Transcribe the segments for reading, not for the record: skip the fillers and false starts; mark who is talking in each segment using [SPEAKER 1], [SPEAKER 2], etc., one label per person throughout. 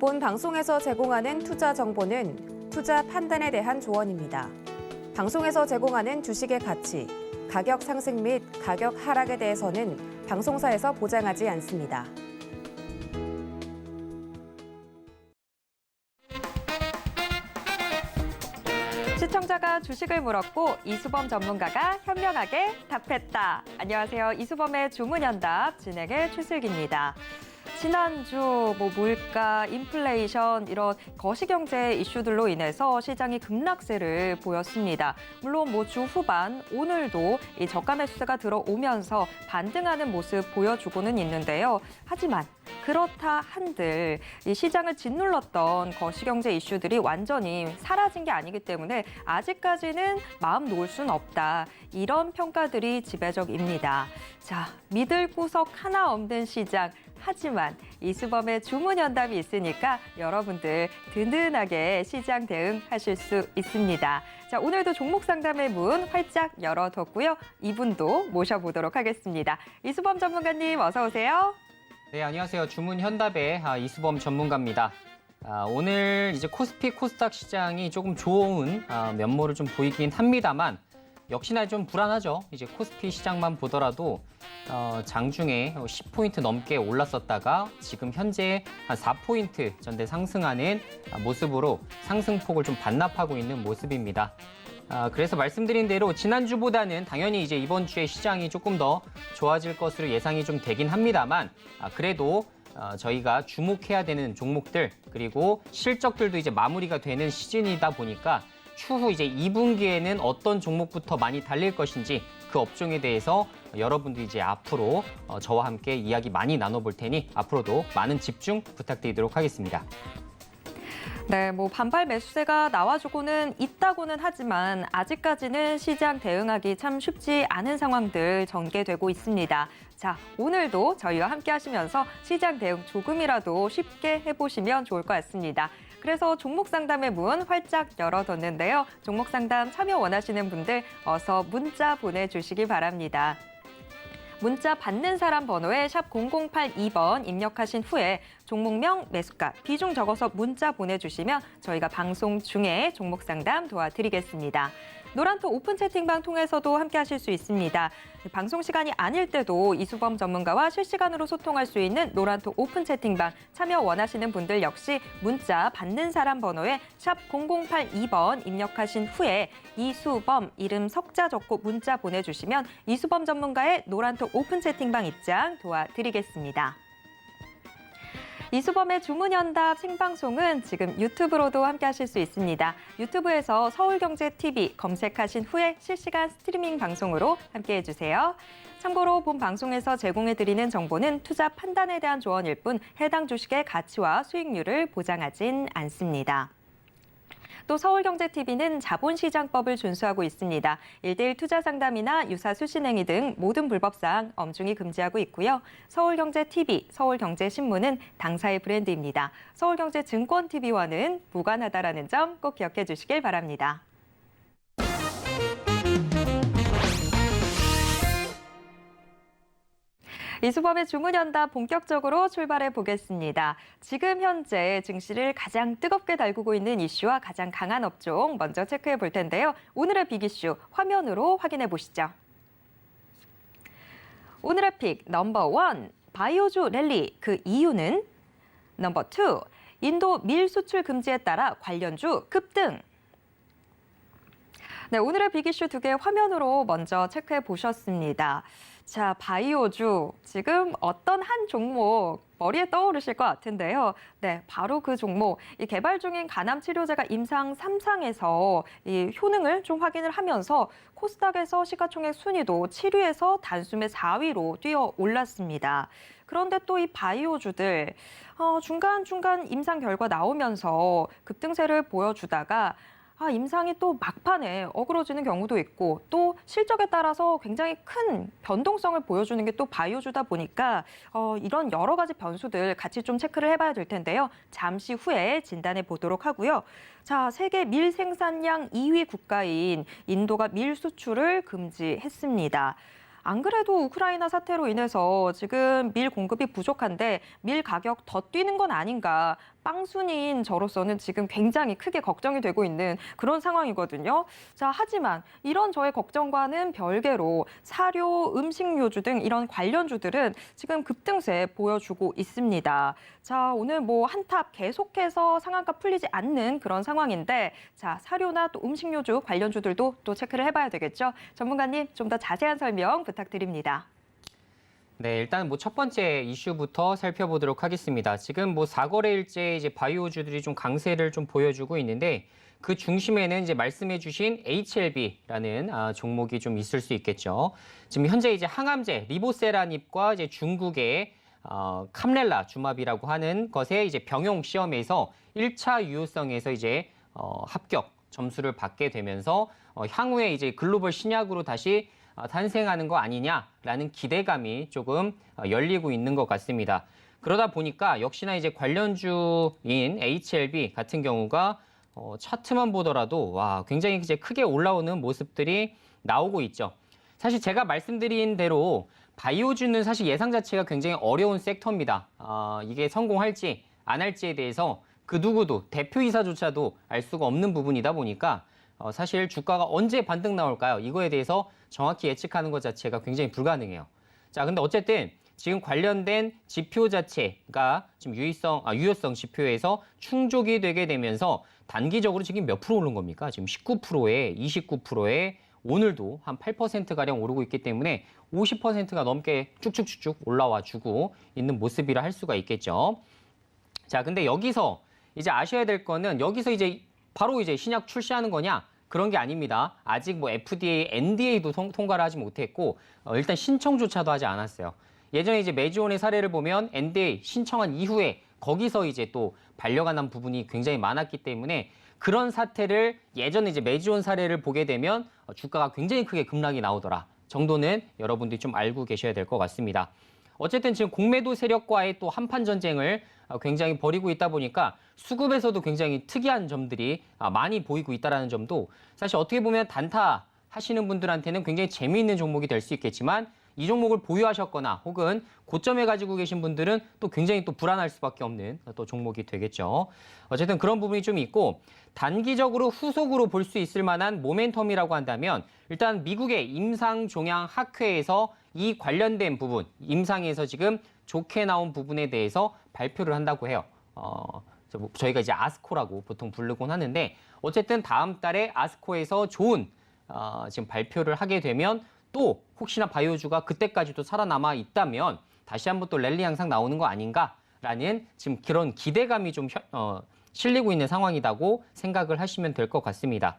[SPEAKER 1] 본 방송에서 제공하는 투자 정보는 투자 판단에 대한 조언입니다. 방송에서 제공하는 주식의 가치, 가격 상승 및 가격 하락에 대해서는 방송사에서 보장하지 않습니다. 시청자가 주식을 물었고 이수범 전문가가 현명하게 답했다. 안녕하세요. 이수범의 주문연답 진행의 최슬기입니다. 지난주 물가, 인플레이션 이런 거시경제 이슈들로 인해서 시장이 급락세를 보였습니다. 물론 주 후반 오늘도 이 저가 매수세가 들어오면서 반등하는 모습 보여주고는 있는데요. 하지만 그렇다 한들 이 시장을 짓눌렀던 거시경제 이슈들이 완전히 사라진 게 아니기 때문에 아직까지는 마음 놓을 수는 없다. 이런 평가들이 지배적입니다. 자, 믿을 구석 하나 없는 시장. 하지만 이수범의 주문연답이 있으니까 여러분들 든든하게 시장 대응하실 수 있습니다. 자, 오늘도 종목 상담의 문 활짝 열어뒀고요. 이분도 모셔보도록 하겠습니다. 이수범 전문가님 어서 오세요.
[SPEAKER 2] 네, 안녕하세요. 주문현답의 이수범 전문가입니다. 오늘 이제 코스피 코스닥 시장이 조금 좋은 면모를 좀 보이긴 합니다만 역시나 좀 불안하죠. 이제 코스피 시장만 보더라도 장중에 10포인트 넘게 올랐었다가 지금 현재 한 4포인트 전대 상승하는 모습으로 상승폭을 좀 반납하고 있는 모습입니다. 그래서 말씀드린 대로 지난주보다는 당연히 이제 이번 주에 시장이 조금 더 좋아질 것으로 예상이 좀 되긴 합니다만 그래도 저희가 주목해야 되는 종목들 그리고 실적들도 이제 마무리가 되는 시즌이다 보니까 추후 이제 2분기에는 어떤 종목부터 많이 달릴 것인지 그 업종에 대해서 여러분들이 이제 앞으로 저와 함께 이야기 많이 나눠볼 테니 앞으로도 많은 집중 부탁드리도록 하겠습니다.
[SPEAKER 1] 네, 반발 매수세가 나와주고는 있다고는 하지만 아직까지는 시장 대응하기 참 쉽지 않은 상황들 전개되고 있습니다. 자, 오늘도 저희와 함께 하시면서 시장 대응 조금이라도 쉽게 해보시면 좋을 것 같습니다. 그래서 종목 상담의 문 활짝 열어뒀는데요. 종목 상담 참여 원하시는 분들 어서 문자 보내주시기 바랍니다. 문자 받는 사람 번호에 샵 0082번 입력하신 후에 종목명, 매수가, 비중 적어서 문자 보내주시면 저희가 방송 중에 종목 상담 도와드리겠습니다. 노란톡 오픈 채팅방 통해서도 함께 하실 수 있습니다. 방송 시간이 아닐 때도 이수범 전문가와 실시간으로 소통할 수 있는 노란톡 오픈 채팅방 참여 원하시는 분들 역시 문자 받는 사람 번호에 샵 0082번 입력하신 후에 이수범 이름 석자 적고 문자 보내주시면 이수범 전문가의 노란톡 오픈 채팅방 입장 도와드리겠습니다. 이수범의 주문연답 생방송은 지금 유튜브로도 함께 하실 수 있습니다. 유튜브에서 서울경제TV 검색하신 후에 실시간 스트리밍 방송으로 함께 해주세요. 참고로 본 방송에서 제공해드리는 정보는 투자 판단에 대한 조언일 뿐 해당 주식의 가치와 수익률을 보장하진 않습니다. 또 서울경제TV는 자본시장법을 준수하고 있습니다. 1:1 투자 상담이나 유사 수신행위 등 모든 불법사항 엄중히 금지하고 있고요. 서울경제TV, 서울경제신문은 당사의 브랜드입니다. 서울경제증권TV와는 무관하다라는 점 꼭 기억해 주시길 바랍니다. 이수범의 주문연답 본격적으로 출발해 보겠습니다. 지금 현재 증시를 가장 뜨겁게 달구고 있는 이슈와 가장 강한 업종 먼저 체크해 볼 텐데요. 오늘의 빅 이슈 화면으로 확인해 보시죠. 오늘의 픽 넘버 1, 바이오주 랠리. 그 이유는? 넘버 2, 인도 밀 수출 금지에 따라 관련주 급등. 네, 오늘의 빅 이슈 2개 화면으로 먼저 체크해 보셨습니다. 자, 바이오주, 지금 어떤 한 종목 머리에 떠오르실 것 같은데요. 네, 바로 그 종목, 이 개발 중인 간암 치료제가 임상 3상에서 이 효능을 좀 확인을 하면서 코스닥에서 시가총액 순위도 7위에서 단숨에 4위로 뛰어 올랐습니다. 그런데 또 이 바이오주들 중간중간 임상 결과 나오면서 급등세를 보여주다가 임상이 또 막판에 어그러지는 경우도 있고 또 실적에 따라서 굉장히 큰 변동성을 보여주는 게 또 바이오주다 보니까 이런 여러 가지 변수들 같이 좀 체크를 해봐야 될 텐데요. 잠시 후에 진단해 보도록 하고요. 자, 세계 밀 생산량 2위 국가인 인도가 밀 수출을 금지했습니다. 안 그래도 우크라이나 사태로 인해서 지금 밀 공급이 부족한데 밀 가격 더 뛰는 건 아닌가. 빵순이인 저로서는 지금 굉장히 크게 걱정이 되고 있는 그런 상황이거든요. 자, 하지만 이런 저의 걱정과는 별개로 사료, 음식료주 등 이런 관련주들은 지금 급등세 보여주고 있습니다. 자, 오늘 뭐 한탑 계속해서 상한가 풀리지 않는 그런 상황인데, 자, 사료나 또 음식료주 관련주들도 또 체크를 해봐야 되겠죠. 전문가님, 좀 더 자세한 설명 부탁드립니다.
[SPEAKER 2] 네, 일단 뭐 첫 번째 이슈부터 살펴보도록 하겠습니다. 지금 뭐 4거래일째 이제 바이오주들이 좀 강세를 좀 보여주고 있는데 그 중심에는 이제 말씀해주신 HLB라는 종목이 좀 있을 수 있겠죠. 지금 현재 이제 항암제 리보세라닙과 이제 중국의 캄렐라 주마비라고 하는 것의 이제 병용 시험에서 1차 유효성에서 이제 합격 점수를 받게 되면서 향후에 이제 글로벌 신약으로 다시 탄생하는 거 아니냐라는 기대감이 조금 열리고 있는 것 같습니다. 그러다 보니까 역시나 이제 관련주인 HLB 같은 경우가 차트만 보더라도 와 굉장히 이제 크게 올라오는 모습들이 나오고 있죠. 사실 제가 말씀드린 대로 바이오주는 사실 예상 자체가 굉장히 어려운 섹터입니다. 이게 성공할지 안 할지에 대해서 그 누구도 대표이사조차도 알 수가 없는 부분이다 보니까 사실 주가가 언제 반등 나올까요? 이거에 대해서 정확히 예측하는 것 자체가 굉장히 불가능해요. 자, 근데 어쨌든 지금 관련된 지표 자체가 지금 유효성 지표에서 충족이 되게 되면서 단기적으로 지금 몇 프로 오른 겁니까? 지금 19%에 29%에 오늘도 한 8%가량 오르고 있기 때문에 50%가 넘게 쭉쭉쭉쭉 올라와 주고 있는 모습이라 할 수가 있겠죠. 자, 근데 여기서 이제 아셔야 될 거는 여기서 이제 바로 이제 신약 출시하는 거냐? 그런 게 아닙니다. 아직 뭐 FDA, NDA도 통과를 하지 못했고 일단 신청조차도 하지 않았어요. 예전에 이제 메지온의 사례를 보면 NDA 신청한 이후에 거기서 이제 또 반려가 난 부분이 굉장히 많았기 때문에 그런 사태를 예전에 이제 메지온 사례를 보게 되면 주가가 굉장히 크게 급락이 나오더라 정도는 여러분들이 좀 알고 계셔야 될 것 같습니다. 어쨌든 지금 공매도 세력과의 또 한판 전쟁을 굉장히 벌이고 있다 보니까 수급에서도 굉장히 특이한 점들이 많이 보이고 있다는 점도 사실 어떻게 보면 단타 하시는 분들한테는 굉장히 재미있는 종목이 될 수 있겠지만 이 종목을 보유하셨거나 혹은 고점에 가지고 계신 분들은 또 굉장히 또 불안할 수밖에 없는 또 종목이 되겠죠. 어쨌든 그런 부분이 좀 있고 단기적으로 후속으로 볼 수 있을 만한 모멘텀이라고 한다면 일단 미국의 임상종양학회에서 이 관련된 부분, 임상에서 지금 좋게 나온 부분에 대해서 발표를 한다고 해요. 저희가 이제 아스코라고 보통 부르곤 하는데 어쨌든 다음 달에 아스코에서 좋은 지금 발표를 하게 되면 또 혹시나 바이오주가 그때까지도 살아남아 있다면 다시 한번 또 랠리 양상 나오는 거 아닌가라는 지금 그런 기대감이 좀 실리고 있는 상황이라고 생각을 하시면 될 것 같습니다.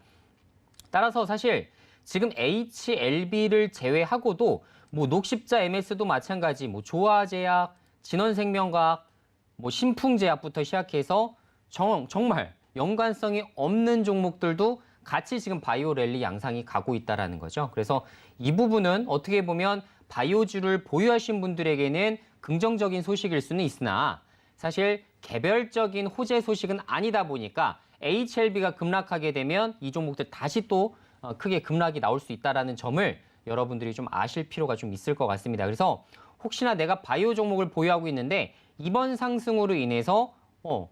[SPEAKER 2] 따라서 사실 지금 HLB를 제외하고도 뭐 녹십자 MS도 마찬가지, 뭐 조화제약, 진원생명과학, 뭐 신풍제약부터 시작해서 정말 연관성이 없는 종목들도 같이 지금 바이오 랠리 양상이 가고 있다라는 거죠. 그래서 이 부분은 어떻게 보면 바이오주를 보유하신 분들에게는 긍정적인 소식일 수는 있으나 사실 개별적인 호재 소식은 아니다 보니까 HLB가 급락하게 되면 이 종목들 다시 또 크게 급락이 나올 수 있다는 점을 여러분들이 좀 아실 필요가 좀 있을 것 같습니다. 그래서 혹시나 내가 바이오 종목을 보유하고 있는데 이번 상승으로 인해서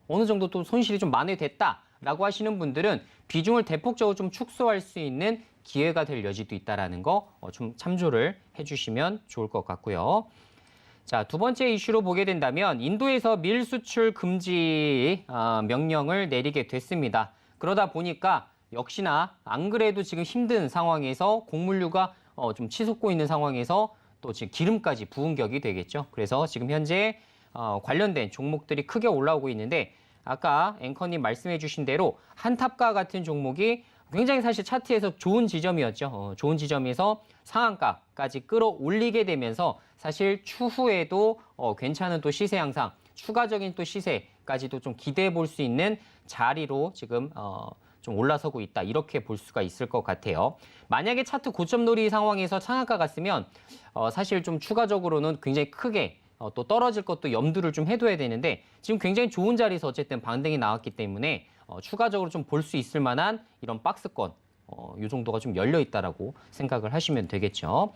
[SPEAKER 2] 어느 정도 또 손실이 좀 만회됐다라고 하시는 분들은 비중을 대폭적으로 좀 축소할 수 있는 기회가 될 여지도 있다는 거 좀 참조를 해주시면 좋을 것 같고요. 자, 두 번째 이슈로 보게 된다면 인도에서 밀 수출 금지 명령을 내리게 됐습니다. 그러다 보니까 역시나 안 그래도 지금 힘든 상황에서 곡물류가 좀 치솟고 있는 상황에서 또 지금 기름까지 부은 격이 되겠죠. 그래서 지금 현재 관련된 종목들이 크게 올라오고 있는데 아까 앵커님 말씀해 주신 대로 한탑과 같은 종목이 굉장히 사실 차트에서 좋은 지점이었죠. 좋은 지점에서 상한가까지 끌어올리게 되면서 사실 추후에도 괜찮은 또 시세 양상, 추가적인 또 시세까지도 좀 기대해 볼 수 있는 자리로 지금 좀 올라서고 있다. 이렇게 볼 수가 있을 것 같아요. 만약에 차트 고점 놀이 상황에서 상한가 갔으면 사실 좀 추가적으로는 굉장히 크게 또 떨어질 것도 염두를 좀 해둬야 되는데 지금 굉장히 좋은 자리에서 어쨌든 반등이 나왔기 때문에 추가적으로 좀 볼 수 있을 만한 이런 박스권 이 정도가 좀 열려 있다라고 생각을 하시면 되겠죠.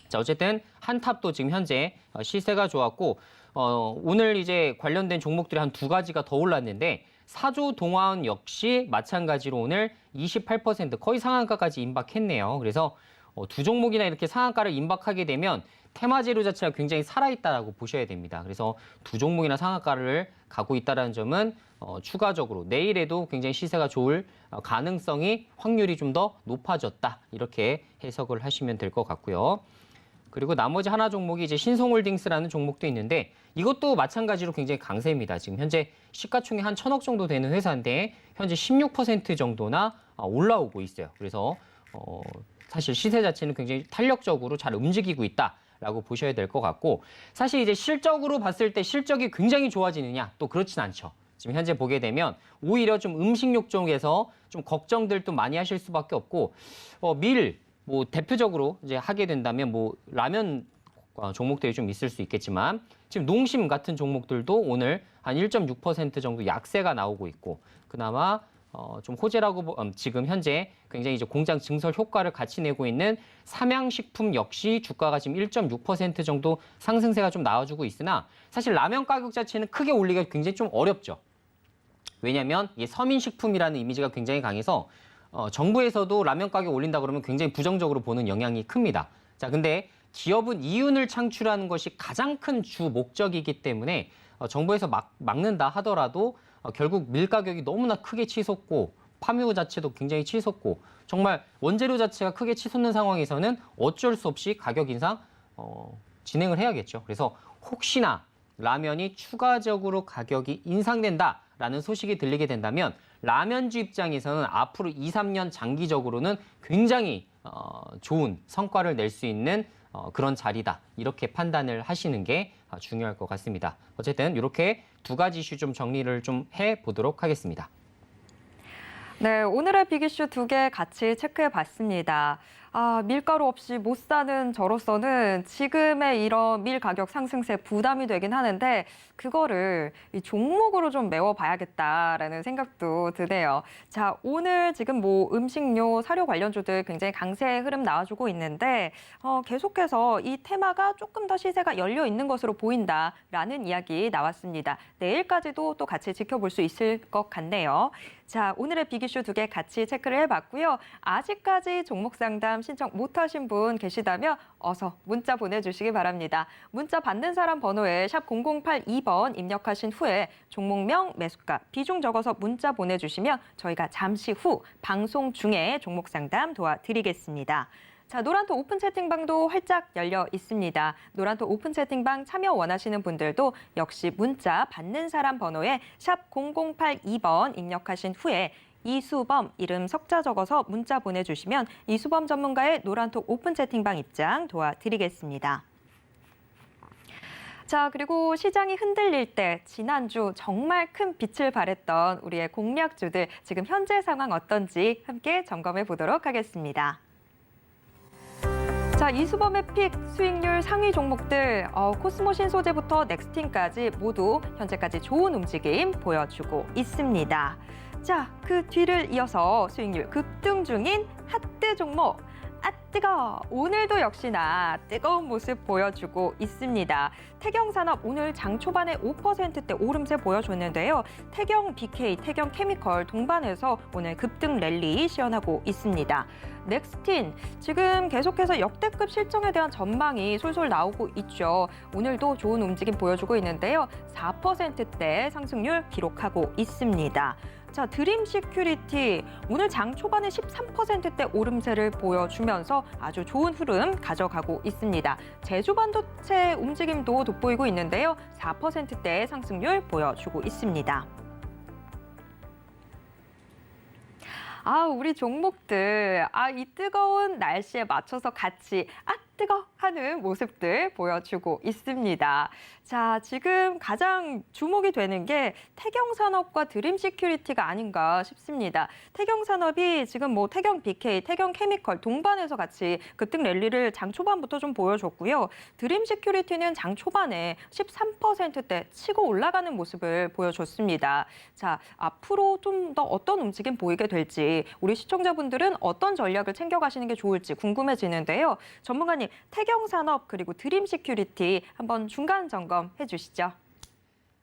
[SPEAKER 2] 자, 어쨌든 한탑도 지금 현재 시세가 좋았고 오늘 이제 관련된 종목들이 한 두 가지가 더 올랐는데 사조 동화운 역시 마찬가지로 오늘 28% 거의 상한가까지 임박했네요. 그래서 두 종목이나 이렇게 상한가를 임박하게 되면 테마 재료 자체가 굉장히 살아있다라고 보셔야 됩니다. 그래서 두 종목이나 상한가를 가고 있다는 점은 추가적으로 내일에도 굉장히 시세가 좋을 가능성이 확률이 좀 더 높아졌다. 이렇게 해석을 하시면 될 것 같고요. 그리고 나머지 하나 종목이 이제 신성홀딩스라는 종목도 있는데 이것도 마찬가지로 굉장히 강세입니다. 지금 현재 시가총액 한 1,000억 정도 되는 회사인데 현재 16% 정도나 올라오고 있어요. 그래서 사실 시세 자체는 굉장히 탄력적으로 잘 움직이고 있다라고 보셔야 될 것 같고 사실 이제 실적으로 봤을 때 실적이 굉장히 좋아지느냐 또 그렇진 않죠. 지금 현재 보게 되면 오히려 좀 음식료 쪽에서 좀 걱정들도 많이 하실 수밖에 없고 뭐 대표적으로 이제 하게 된다면 뭐 라면 종목들이 좀 있을 수 있겠지만 지금 농심 같은 종목들도 오늘 한 1.6% 정도 약세가 나오고 있고 그나마 좀 호재라고 지금 현재 굉장히 이제 공장 증설 효과를 같이 내고 있는 삼양식품 역시 주가가 지금 1.6% 정도 상승세가 좀 나와주고 있으나 사실 라면 가격 자체는 크게 올리기가 굉장히 좀 어렵죠. 왜냐하면 이게 서민식품이라는 이미지가 굉장히 강해서 정부에서도 라면 가격 올린다 그러면 굉장히 부정적으로 보는 영향이 큽니다. 자, 근데 기업은 이윤을 창출하는 것이 가장 큰 주 목적이기 때문에 정부에서 막는다 하더라도 결국 밀 가격이 너무나 크게 치솟고 파묘 자체도 굉장히 치솟고 정말 원재료 자체가 크게 치솟는 상황에서는 어쩔 수 없이 가격 인상 진행을 해야겠죠. 그래서 혹시나 라면이 추가적으로 가격이 인상된다라는 소식이 들리게 된다면 라면주 입장에서는 앞으로 2, 3년 장기적으로는 굉장히 좋은 성과를 낼 수 있는 그런 자리다. 이렇게 판단을 하시는 게 중요할 것 같습니다. 어쨌든 이렇게 두 가지 이슈 좀 정리를 좀 해보도록 하겠습니다.
[SPEAKER 1] 네, 오늘의 빅이슈 두 개 같이 체크해 봤습니다. 밀가루 없이 못 사는 저로서는 지금의 이런 밀 가격 상승세 부담이 되긴 하는데 그거를 이 종목으로 좀 메워봐야겠다라는 생각도 드네요. 자, 오늘 지금 뭐 음식료, 사료 관련주들 굉장히 강세 흐름 나와주고 있는데 계속해서 이 테마가 조금 더 시세가 열려 있는 것으로 보인다라는 이야기 나왔습니다. 내일까지도 또 같이 지켜볼 수 있을 것 같네요. 자, 오늘의 빅이슈 두 개 같이 체크를 해봤고요. 아직까지 종목 상담 신청 못하신 분 계시다면 어서 문자 보내주시기 바랍니다. 문자 받는 사람 번호에 샵 0082번 입력하신 후에 종목명, 매수가, 비중 적어서 문자 보내주시면 저희가 잠시 후 방송 중에 종목 상담 도와드리겠습니다. 자, 노란토 오픈 채팅방도 활짝 열려 있습니다. 노란토 오픈 채팅방 참여 원하시는 분들도 역시 문자 받는 사람 번호에 샵 0082번 입력하신 후에 이수범 이름 석자 적어서 문자 보내주시면 이수범 전문가의 노란토 오픈 채팅방 입장 도와드리겠습니다. 자, 그리고 시장이 흔들릴 때 지난주 정말 큰 빛을 발했던 우리의 공략주들 지금 현재 상황 어떤지 함께 점검해 보도록 하겠습니다. 자, 이수범의 픽 수익률 상위 종목들 코스모 신소재부터 넥스틴까지 모두 현재까지 좋은 움직임 보여주고 있습니다. 자, 그 뒤를 이어서 수익률 급등 중인 핫뜨 종목. 뜨거! 오늘도 역시나 뜨거운 모습 보여주고 있습니다. 태경산업 오늘 장 초반에 5%대 오름세 보여줬는데요. 태경 BK, 태경 케미컬 동반해서 오늘 급등 랠리 시연하고 있습니다. 넥스틴, 지금 계속해서 역대급 실적에 대한 전망이 솔솔 나오고 있죠. 오늘도 좋은 움직임 보여주고 있는데요. 4%대 상승률 기록하고 있습니다. 자, 드림 시큐리티 오늘 장 초반에 13%대 오름세를 보여주면서 아주 좋은 흐름 가져가고 있습니다. 제주 반도체 움직임도 돋보이고 있는데요. 4%대 상승률 보여주고 있습니다. 우리 종목들 이 뜨거운 날씨에 맞춰서 같이 뜨거 하는 모습들 보여주고 있습니다. 자, 지금 가장 주목이 되는 게 태경산업과 드림시큐리티가 아닌가 싶습니다. 태경산업이 지금 뭐 태경 BK, 태경 케미컬 동반해서 같이 급등 랠리를 장 초반부터 좀 보여줬고요. 드림시큐리티는 장 초반에 13%대 치고 올라가는 모습을 보여줬습니다. 자, 앞으로 좀 더 어떤 움직임 보이게 될지 우리 시청자분들은 어떤 전략을 챙겨가시는 게 좋을지 궁금해지는데요. 전문가님, 태경산업 그리고 드림시큐리티 한번 중간 점검해 주시죠.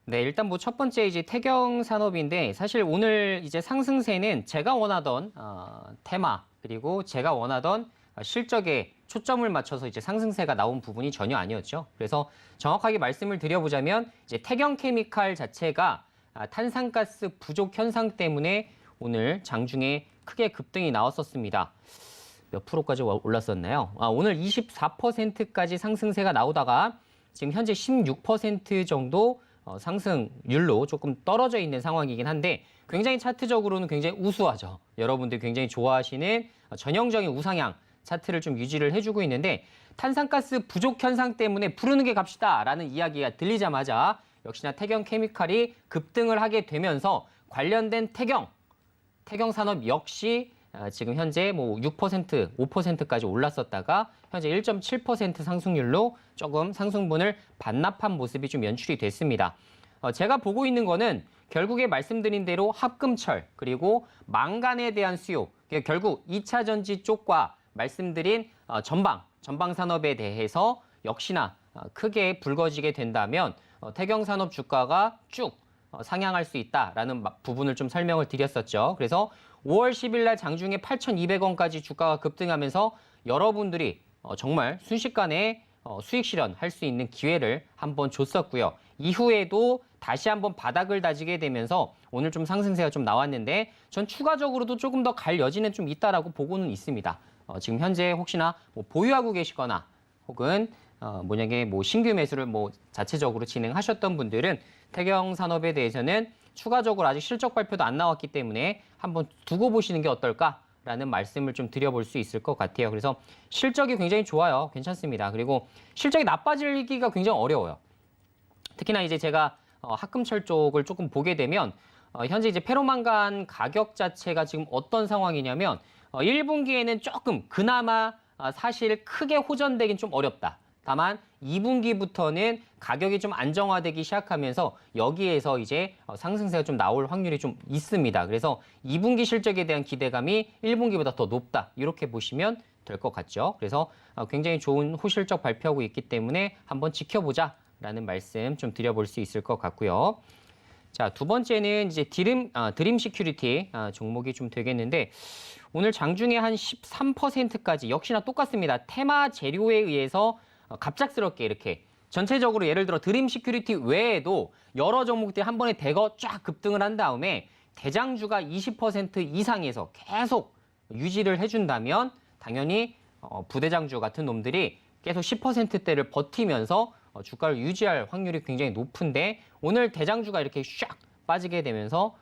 [SPEAKER 2] 네, 일단 뭐 첫 번째 이제 태경 산업인데 사실 오늘 이제 상승세는 제가 원하던 테마 그리고 제가 원하던 실적에 초점을 맞춰서 이제 상승세가 나온 부분이 전혀 아니었죠. 그래서 정확하게 말씀을 드려보자면 이제 태경 케미칼 자체가 탄산가스 부족 현상 때문에 오늘 장중에 크게 급등이 나왔었습니다. 몇 프로까지 올랐었나요? 오늘 24%까지 상승세가 나오다가 지금 현재 16% 정도 상승률로 조금 떨어져 있는 상황이긴 한데 굉장히 차트적으로는 굉장히 우수하죠. 여러분들 굉장히 좋아하시는 전형적인 우상향 차트를 좀 유지를 해주고 있는데 탄산가스 부족 현상 때문에 푸르는 게 갑시다라는 이야기가 들리자마자 역시나 태경 케미칼이 급등을 하게 되면서 관련된 태경 산업 역시 지금 현재 뭐 6%, 5%까지 올랐었다가 현재 1.7% 상승률로 조금 상승분을 반납한 모습이 좀 연출이 됐습니다. 제가 보고 있는 거는 결국에 말씀드린 대로 합금철 그리고 망간에 대한 수요, 결국 2차 전지 쪽과 말씀드린 전방 산업에 대해서 역시나 크게 불거지게 된다면 태경 산업 주가가 쭉 상향할 수 있다라는 부분을 좀 설명을 드렸었죠. 그래서 5월 10일 날 장중에 8,200원까지 주가가 급등하면서 여러분들이 정말 순식간에 수익 실현할 수 있는 기회를 한번 줬었고요. 이후에도 다시 한번 바닥을 다지게 되면서 오늘 좀 상승세가 좀 나왔는데 전 추가적으로도 조금 더 갈 여지는 좀 있다라고 보고는 있습니다. 지금 현재 혹시나 뭐 보유하고 계시거나 혹은 만약에 뭐 신규 매수를 뭐 자체적으로 진행하셨던 분들은 태경 산업에 대해서는 추가적으로 아직 실적 발표도 안 나왔기 때문에 한번 두고 보시는 게 어떨까라는 말씀을 좀 드려볼 수 있을 것 같아요. 그래서 실적이 굉장히 좋아요. 괜찮습니다. 그리고 실적이 나빠지기가 굉장히 어려워요. 특히나 이제 제가 합금철 쪽을 조금 보게 되면 현재 이제 페로망간 가격 자체가 지금 어떤 상황이냐면 1분기에는 조금 그나마 사실 크게 호전되긴 좀 어렵다. 다만 2분기부터는 가격이 좀 안정화되기 시작하면서 여기에서 이제 상승세가 좀 나올 확률이 좀 있습니다. 그래서 2분기 실적에 대한 기대감이 1분기보다 더 높다. 이렇게 보시면 될 것 같죠. 그래서 굉장히 좋은 호실적 발표하고 있기 때문에 한번 지켜보자라는 말씀 좀 드려볼 수 있을 것 같고요. 자, 두 번째는 이제 드림 시큐리티 종목이 좀 되겠는데 오늘 장중에 한 13%까지 역시나 똑같습니다. 테마 재료에 의해서 갑작스럽게 이렇게 전체적으로 예를 들어 드림 시큐리티 외에도 여러 종목들이 한 번에 대거 쫙 급등을 한 다음에 대장주가 20% 이상에서 계속 유지를 해준다면 당연히 부대장주 같은 놈들이 계속 10%대를 버티면서 주가를 유지할 확률이 굉장히 높은데 오늘 대장주가 이렇게 샥 빠지게 되면서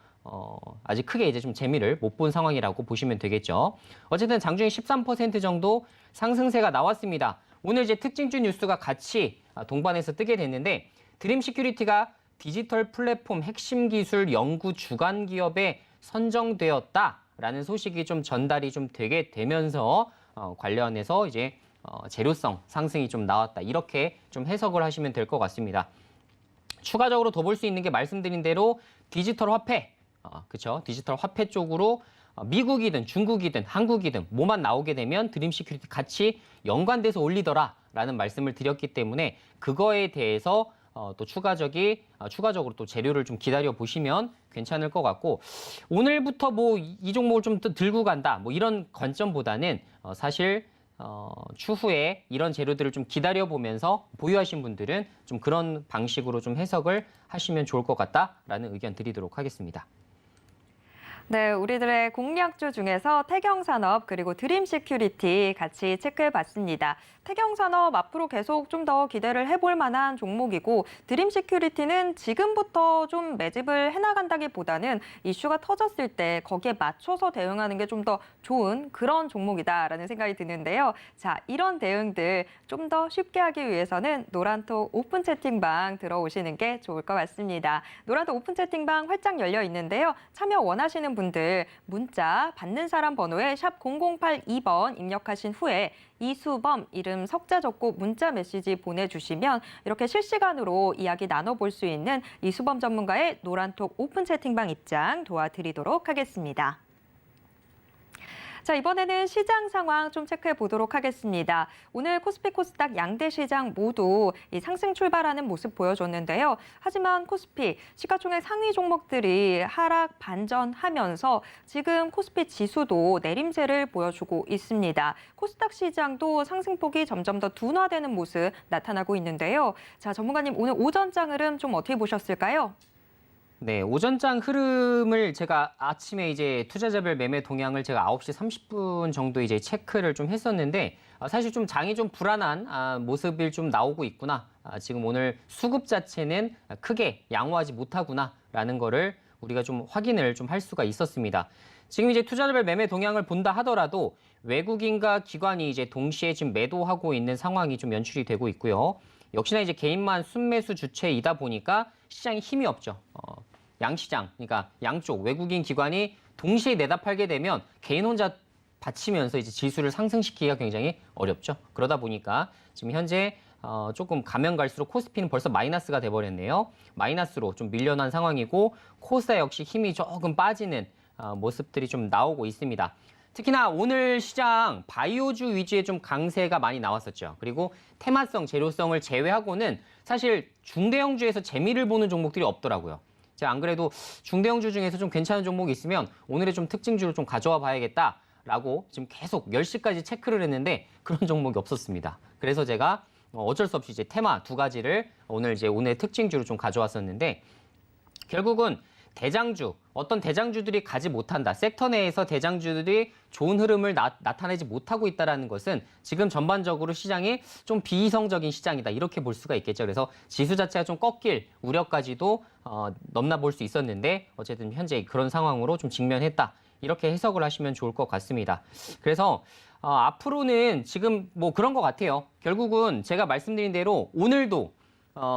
[SPEAKER 2] 아직 크게 이제 좀 재미를 못 본 상황이라고 보시면 되겠죠. 어쨌든 장중에 13% 정도 상승세가 나왔습니다. 오늘 이제 특징주 뉴스가 같이 동반해서 뜨게 됐는데 드림 시큐리티가 디지털 플랫폼 핵심 기술 연구 주간 기업에 선정되었다라는 소식이 좀 전달이 좀 되게 되면서 관련해서 이제 재료성 상승이 좀 나왔다. 이렇게 좀 해석을 하시면 될 것 같습니다. 추가적으로 더 볼 수 있는 게 말씀드린 대로 디지털 화폐, 그렇죠? 디지털 화폐 쪽으로 미국이든 중국이든 한국이든 뭐만 나오게 되면 드림 시큐리티 같이 연관돼서 올리더라라는 말씀을 드렸기 때문에 그거에 대해서 또 추가적으로 또 재료를 좀 기다려 보시면 괜찮을 것 같고 오늘부터 뭐 이 종목을 좀 들고 간다 뭐 이런 관점보다는 사실 추후에 이런 재료들을 좀 기다려 보면서 보유하신 분들은 좀 그런 방식으로 좀 해석을 하시면 좋을 것 같다라는 의견 드리도록 하겠습니다.
[SPEAKER 1] 네, 우리들의 공략주 중에서 태경산업 그리고 드림시큐리티 같이 체크해봤습니다. 태경산업 앞으로 계속 좀 더 기대를 해볼 만한 종목이고 드림시큐리티는 지금부터 좀 매집을 해나간다기보다는 이슈가 터졌을 때 거기에 맞춰서 대응하는 게 좀 더 좋은 그런 종목이다라는 생각이 드는데요. 자, 이런 대응들 좀 더 쉽게 하기 위해서는 노란톡 오픈 채팅방 들어오시는 게 좋을 것 같습니다. 노란톡 오픈 채팅방 활짝 열려 있는데요. 참여 원하시는 분들 문자 받는 사람 번호에 샵 0082번 입력하신 후에 이수범 이름 석자 적고 문자 메시지 보내주시면 이렇게 실시간으로 이야기 나눠볼 수 있는 이수범 전문가의 노란톡 오픈 채팅방 입장 도와드리도록 하겠습니다. 자, 이번에는 시장 상황 좀 체크해 보도록 하겠습니다. 오늘 코스피 코스닥 양대 시장 모두 이 상승 출발하는 모습 보여줬는데요. 하지만 코스피 시가총액 상위 종목들이 하락 반전하면서 지금 코스피 지수도 내림세를 보여주고 있습니다. 코스닥 시장도 상승폭이 점점 더 둔화되는 모습 나타나고 있는데요. 자, 전문가님 오늘 오전장 흐름 좀 어떻게 보셨을까요?
[SPEAKER 2] 네, 오전장 흐름을 제가 아침에 이제 투자자별 매매 동향을 제가 9시 30분 정도 이제 체크를 좀 했었는데 사실 좀 장이 좀 불안한 모습이 좀 나오고 있구나. 지금 오늘 수급 자체는 크게 양호하지 못하구나라는 거를 우리가 좀 확인을 좀 할 수가 있었습니다. 지금 이제 투자자별 매매 동향을 본다 하더라도 외국인과 기관이 이제 동시에 지금 매도하고 있는 상황이 좀 연출이 되고 있고요. 역시나 이제 개인만 순매수 주체이다 보니까 시장에 힘이 없죠. 양시장, 그러니까 양쪽 외국인 기관이 동시에 내다 팔게 되면 개인 혼자 받치면서 이제 지수를 상승시키기가 굉장히 어렵죠. 그러다 보니까 지금 현재 조금 가면 갈수록 코스피는 벌써 마이너스가 돼버렸네요. 마이너스로 좀 밀려난 상황이고 코스닥 역시 힘이 조금 빠지는 모습들이 좀 나오고 있습니다. 특히나 오늘 시장 바이오주 위주의 좀 강세가 많이 나왔었죠. 그리고 테마성, 재료성을 제외하고는 사실 중대형주에서 재미를 보는 종목들이 없더라고요. 제가 안 그래도 중대형주 중에서 좀 괜찮은 종목이 있으면 오늘의 좀 특징주를 좀 가져와 봐야겠다라고 지금 계속 10시까지 체크를 했는데 그런 종목이 없었습니다. 그래서 제가 어쩔 수 없이 이제 테마 두 가지를 오늘 특징주로 좀 가져왔었는데 결국은 대장주, 어떤 대장주들이 가지 못한다. 섹터 내에서 대장주들이 좋은 흐름을 나타내지 못하고 있다는 것은 지금 전반적으로 시장이 좀 비이성적인 시장이다. 이렇게 볼 수가 있겠죠. 그래서 지수 자체가 좀 꺾일 우려까지도 넘나 볼 수 있었는데 어쨌든 현재 그런 상황으로 좀 직면했다. 이렇게 해석을 하시면 좋을 것 같습니다. 그래서 앞으로는 지금 뭐 그런 것 같아요. 결국은 제가 말씀드린 대로 오늘도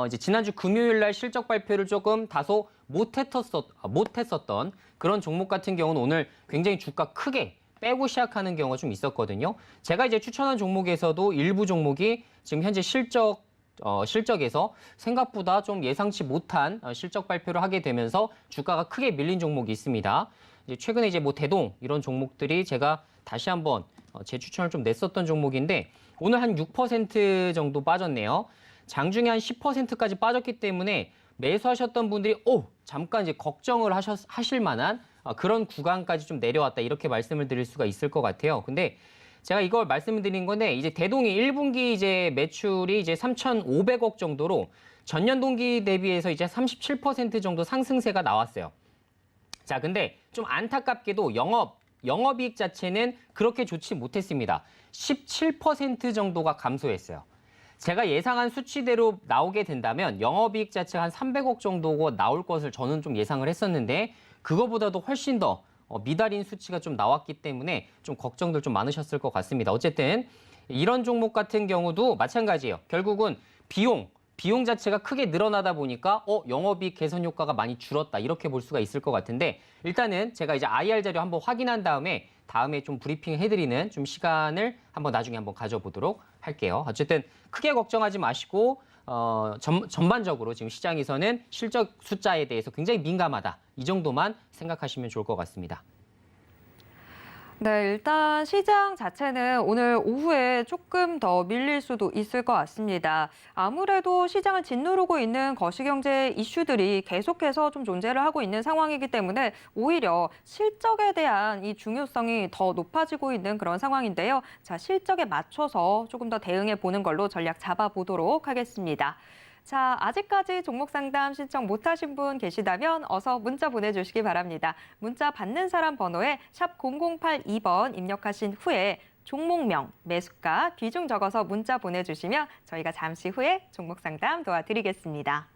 [SPEAKER 2] 이제 지난주 금요일 날 실적 발표를 조금 다소 못했었던 그런 종목 같은 경우는 오늘 굉장히 주가 크게 빼고 시작하는 경우가 좀 있었거든요. 제가 이제 추천한 종목에서도 일부 종목이 지금 현재 실적에서 생각보다 좀 예상치 못한 실적 발표를 하게 되면서 주가가 크게 밀린 종목이 있습니다. 이제 최근에 이제 뭐 대동 이런 종목들이 제가 다시 한번 제 추천을 좀 냈었던 종목인데 오늘 한 6% 정도 빠졌네요. 장중에 한 10%까지 빠졌기 때문에 매수하셨던 분들이 잠깐 이제 걱정을 하실 만한 그런 구간까지 좀 내려왔다 이렇게 말씀을 드릴 수가 있을 것 같아요. 근데 제가 이걸 말씀을 드린 건데 이제 대동이 1분기 이제 매출이 이제 3,500억 정도로 전년 동기 대비해서 이제 37% 정도 상승세가 나왔어요. 자, 근데 좀 안타깝게도 영업이익 자체는 그렇게 좋지 못했습니다. 17% 정도가 감소했어요. 제가 예상한 수치대로 나오게 된다면 영업이익 자체가 한 300억 정도가 나올 것을 저는 좀 예상을 했었는데 그거보다도 훨씬 더 미달인 수치가 좀 나왔기 때문에 좀 걱정들 좀 많으셨을 것 같습니다. 어쨌든 이런 종목 같은 경우도 마찬가지예요. 결국은 비용 자체가 크게 늘어나다 보니까 영업이익 개선 효과가 많이 줄었다 이렇게 볼 수가 있을 것 같은데 일단은 제가 이제 IR 자료 한번 확인한 다음에 좀 브리핑 해드리는 좀 시간을 한번 나중에 한번 가져보도록 할게요. 어쨌든 크게 걱정하지 마시고 전반적으로 지금 시장에서는 실적 숫자에 대해서 굉장히 민감하다. 이 정도만 생각하시면 좋을 것 같습니다.
[SPEAKER 1] 네, 일단 시장 자체는 오늘 오후에 조금 더 밀릴 수도 있을 것 같습니다. 아무래도 시장을 짓누르고 있는 거시경제 이슈들이 계속해서 좀 존재를 하고 있는 상황이기 때문에 오히려 실적에 대한 이 중요성이 더 높아지고 있는 그런 상황인데요. 자, 실적에 맞춰서 조금 더 대응해 보는 걸로 전략 잡아보도록 하겠습니다. 자, 아직까지 종목 상담 신청 못하신 분 계시다면 어서 문자 보내주시기 바랍니다. 문자 받는 사람 번호에 샵 0082번 입력하신 후에 종목명, 매수가, 비중 적어서 문자 보내주시면 저희가 잠시 후에 종목 상담 도와드리겠습니다.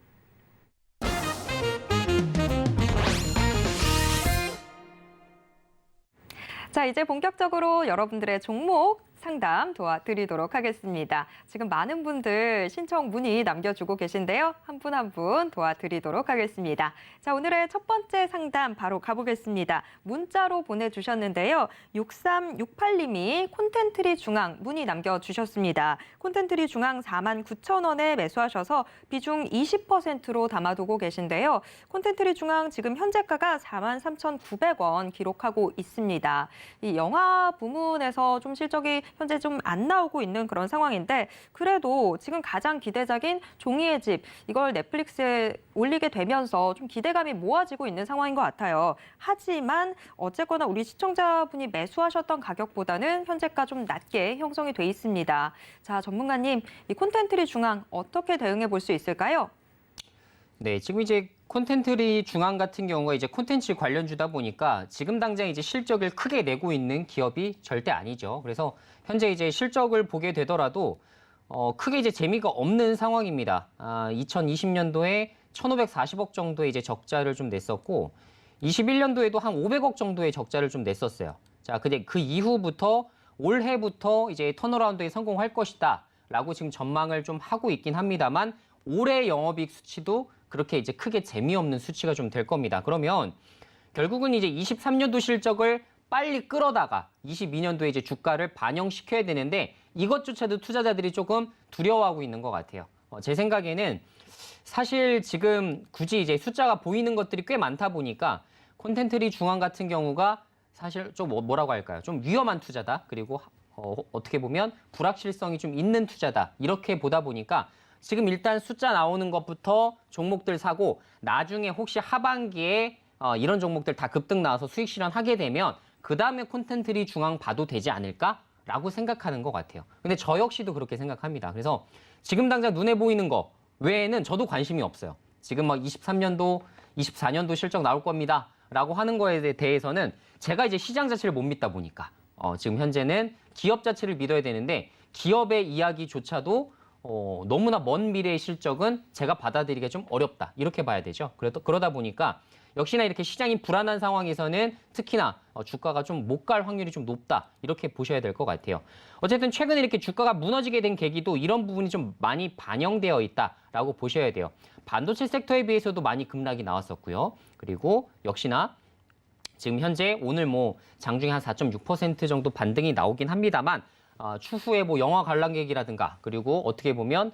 [SPEAKER 1] 자, 이제 본격적으로 여러분들의 종목 상담 도와드리도록 하겠습니다. 지금 많은 분들 신청 문의 남겨주고 계신데요. 한 분 한 분 도와드리도록 하겠습니다. 자, 오늘의 첫 번째 상담 바로 가보겠습니다. 문자로 보내주셨는데요. 6368님이 콘텐트리 중앙 문의 남겨주셨습니다. 콘텐트리 중앙 49,000원에 매수하셔서 비중 20%로 담아두고 계신데요. 콘텐트리 중앙 지금 현재가가 43,900원 기록하고 있습니다. 이 영화 부문에서 좀 실적이 현재 좀 안 나오고 있는 그런 상황인데 그래도 지금 가장 기대작인 종이의 집 이걸 넷플릭스에 올리게 되면서 좀 기대감이 모아지고 있는 상황인 것 같아요. 하지만 어쨌거나 우리 시청자분이 매수하셨던 가격보다는 현재가 좀 낮게 형성이 돼 있습니다. 자, 전문가님, 이 콘텐트리 중앙 어떻게 대응해 볼 수 있을까요?
[SPEAKER 2] 네, 지금 이제 콘텐트리 중앙 같은 경우가 이제 콘텐츠 관련주다 보니까 지금 당장 이제 실적을 크게 내고 있는 기업이 절대 아니죠. 그래서 현재 이제 실적을 보게 되더라도 크게 이제 재미가 없는 상황입니다. 2020년도에 1,540억 정도의 이제 적자를 좀 냈었고 21년도에도 한 500억 정도의 적자를 좀 냈었어요. 자, 근데 그 이후부터 올해부터 이제 턴어라운드에 성공할 것이다라고 지금 전망을 좀 하고 있긴 합니다만 올해 영업이익 수치도 그렇게 이제 크게 재미없는 수치가 좀 될 겁니다. 그러면 결국은 이제 23년도 실적을 빨리 끌어다가 22년도에 이제 주가를 반영시켜야 되는데 이것조차도 투자자들이 조금 두려워하고 있는 것 같아요. 제 생각에는 사실 지금 굳이 이제 숫자가 보이는 것들이 꽤 많다 보니까 콘텐트리 중앙 같은 경우가 사실 좀 뭐라고 할까요? 좀 위험한 투자다. 그리고 어떻게 보면 불확실성이 좀 있는 투자다. 이렇게 보다 보니까 지금 일단 숫자 나오는 것부터 종목들 사고 나중에 혹시 하반기에 이런 종목들 다 급등 나와서 수익 실현하게 되면 그 다음에 콘텐트리 중앙 봐도 되지 않을까라고 생각하는 것 같아요. 근데 저 역시도 그렇게 생각합니다. 그래서 지금 당장 눈에 보이는 거 외에는 저도 관심이 없어요. 지금 막 23년도, 24년도 실적 나올 겁니다. 라고 하는 거에 대해서는 제가 이제 시장 자체를 못 믿다 보니까 지금 현재는 기업 자체를 믿어야 되는데 기업의 이야기조차도 너무나 먼 미래의 실적은 제가 받아들이기가 좀 어렵다. 이렇게 봐야 되죠. 그러다 보니까 역시나 이렇게 시장이 불안한 상황에서는 특히나 주가가 좀 못 갈 확률이 좀 높다. 이렇게 보셔야 될 것 같아요. 어쨌든 최근에 이렇게 주가가 무너지게 된 계기도 이런 부분이 좀 많이 반영되어 있다라고 보셔야 돼요. 반도체 섹터에 비해서도 많이 급락이 나왔었고요. 그리고 역시나 지금 현재 오늘 뭐 장중에 한 4.6% 정도 반등이 나오긴 합니다만 추후에 뭐 영화 관람객이라든가 그리고 어떻게 보면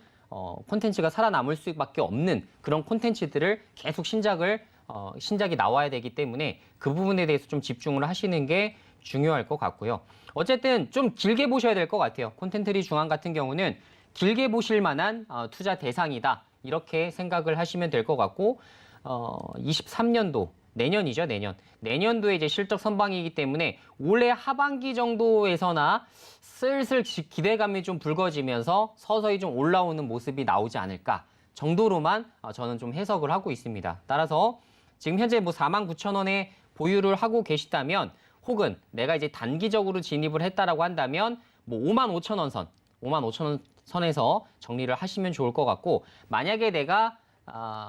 [SPEAKER 2] 콘텐츠가 살아남을 수밖에 없는 그런 콘텐츠들을 계속 신작이 나와야 되기 때문에 그 부분에 대해서 좀 집중을 하시는 게 중요할 것 같고요. 어쨌든 좀 길게 보셔야 될 것 같아요. 콘텐트리 중앙 같은 경우는 길게 보실 만한 투자 대상이다. 이렇게 생각을 하시면 될 것 같고 23년도 내년이죠, 내년. 내년도에 이제 실적 선방이기 때문에 올해 하반기 정도에서나 슬슬 기대감이 좀 불거지면서 서서히 좀 올라오는 모습이 나오지 않을까 정도로만 저는 좀 해석을 하고 있습니다. 따라서 지금 현재 뭐 49,000원에 보유를 하고 계시다면 혹은 내가 이제 단기적으로 진입을 했다라고 한다면 뭐 55,000원 선, 55,000원 선에서 정리를 하시면 좋을 것 같고 만약에 내가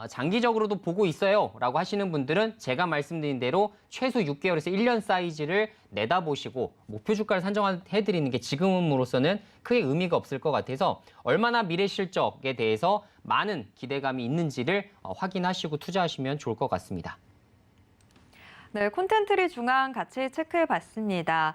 [SPEAKER 2] 장기적으로도 보고 있어요 라고 하시는 분들은 제가 말씀드린 대로 최소 6개월에서 1년 사이즈를 내다보시고 목표 주가를 산정해드리는 게 지금으로서는 크게 의미가 없을 것 같아서 얼마나 미래 실적에 대해서 많은 기대감이 있는지를 확인하시고 투자하시면 좋을 것 같습니다.
[SPEAKER 1] 네, 콘텐트리 중앙 같이 체크해 봤습니다.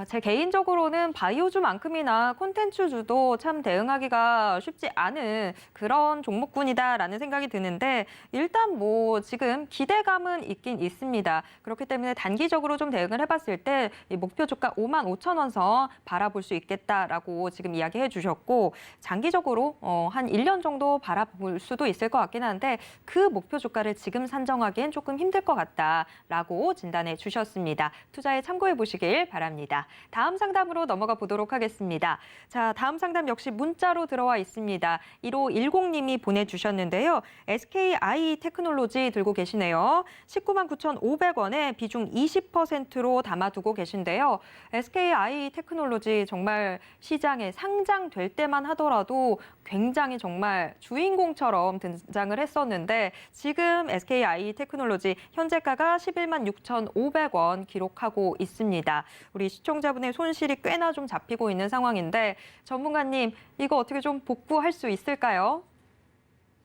[SPEAKER 1] 제 개인적으로는 바이오주만큼이나 콘텐츠주도 참 대응하기가 쉽지 않은 그런 종목군이다라는 생각이 드는데 일단 뭐 지금 기대감은 있긴 있습니다. 그렇기 때문에 단기적으로 좀 대응을 해봤을 때 이 목표 주가 55,000원 선 바라볼 수 있겠다라고 지금 이야기해 주셨고 장기적으로 한 1년 정도 바라볼 수도 있을 것 같긴 한데 그 목표 주가를 지금 산정하기엔 조금 힘들 것 같다. 라고 진단해 주셨습니다. 투자에 참고해 보시길 바랍니다. 다음 상담으로 넘어가 보도록 하겠습니다. 자, 다음 상담 역시 문자로 들어와 있습니다. 1510님이 보내주셨는데요. SKI 테크놀로지 들고 계시네요. 199,500원에 비중 20%로 담아두고 계신데요. SKI 테크놀로지 정말 시장에 상장될 때만 하더라도 굉장히 정말 주인공처럼 등장을 했었는데 지금 SKI 테크놀로지 현재가가 11 11만 6,500원 기록하고 있습니다. 우리 시청자분의 손실이 꽤나 좀 잡히고 있는 상황인데 전문가님, 이거 어떻게 좀 복구할 수 있을까요?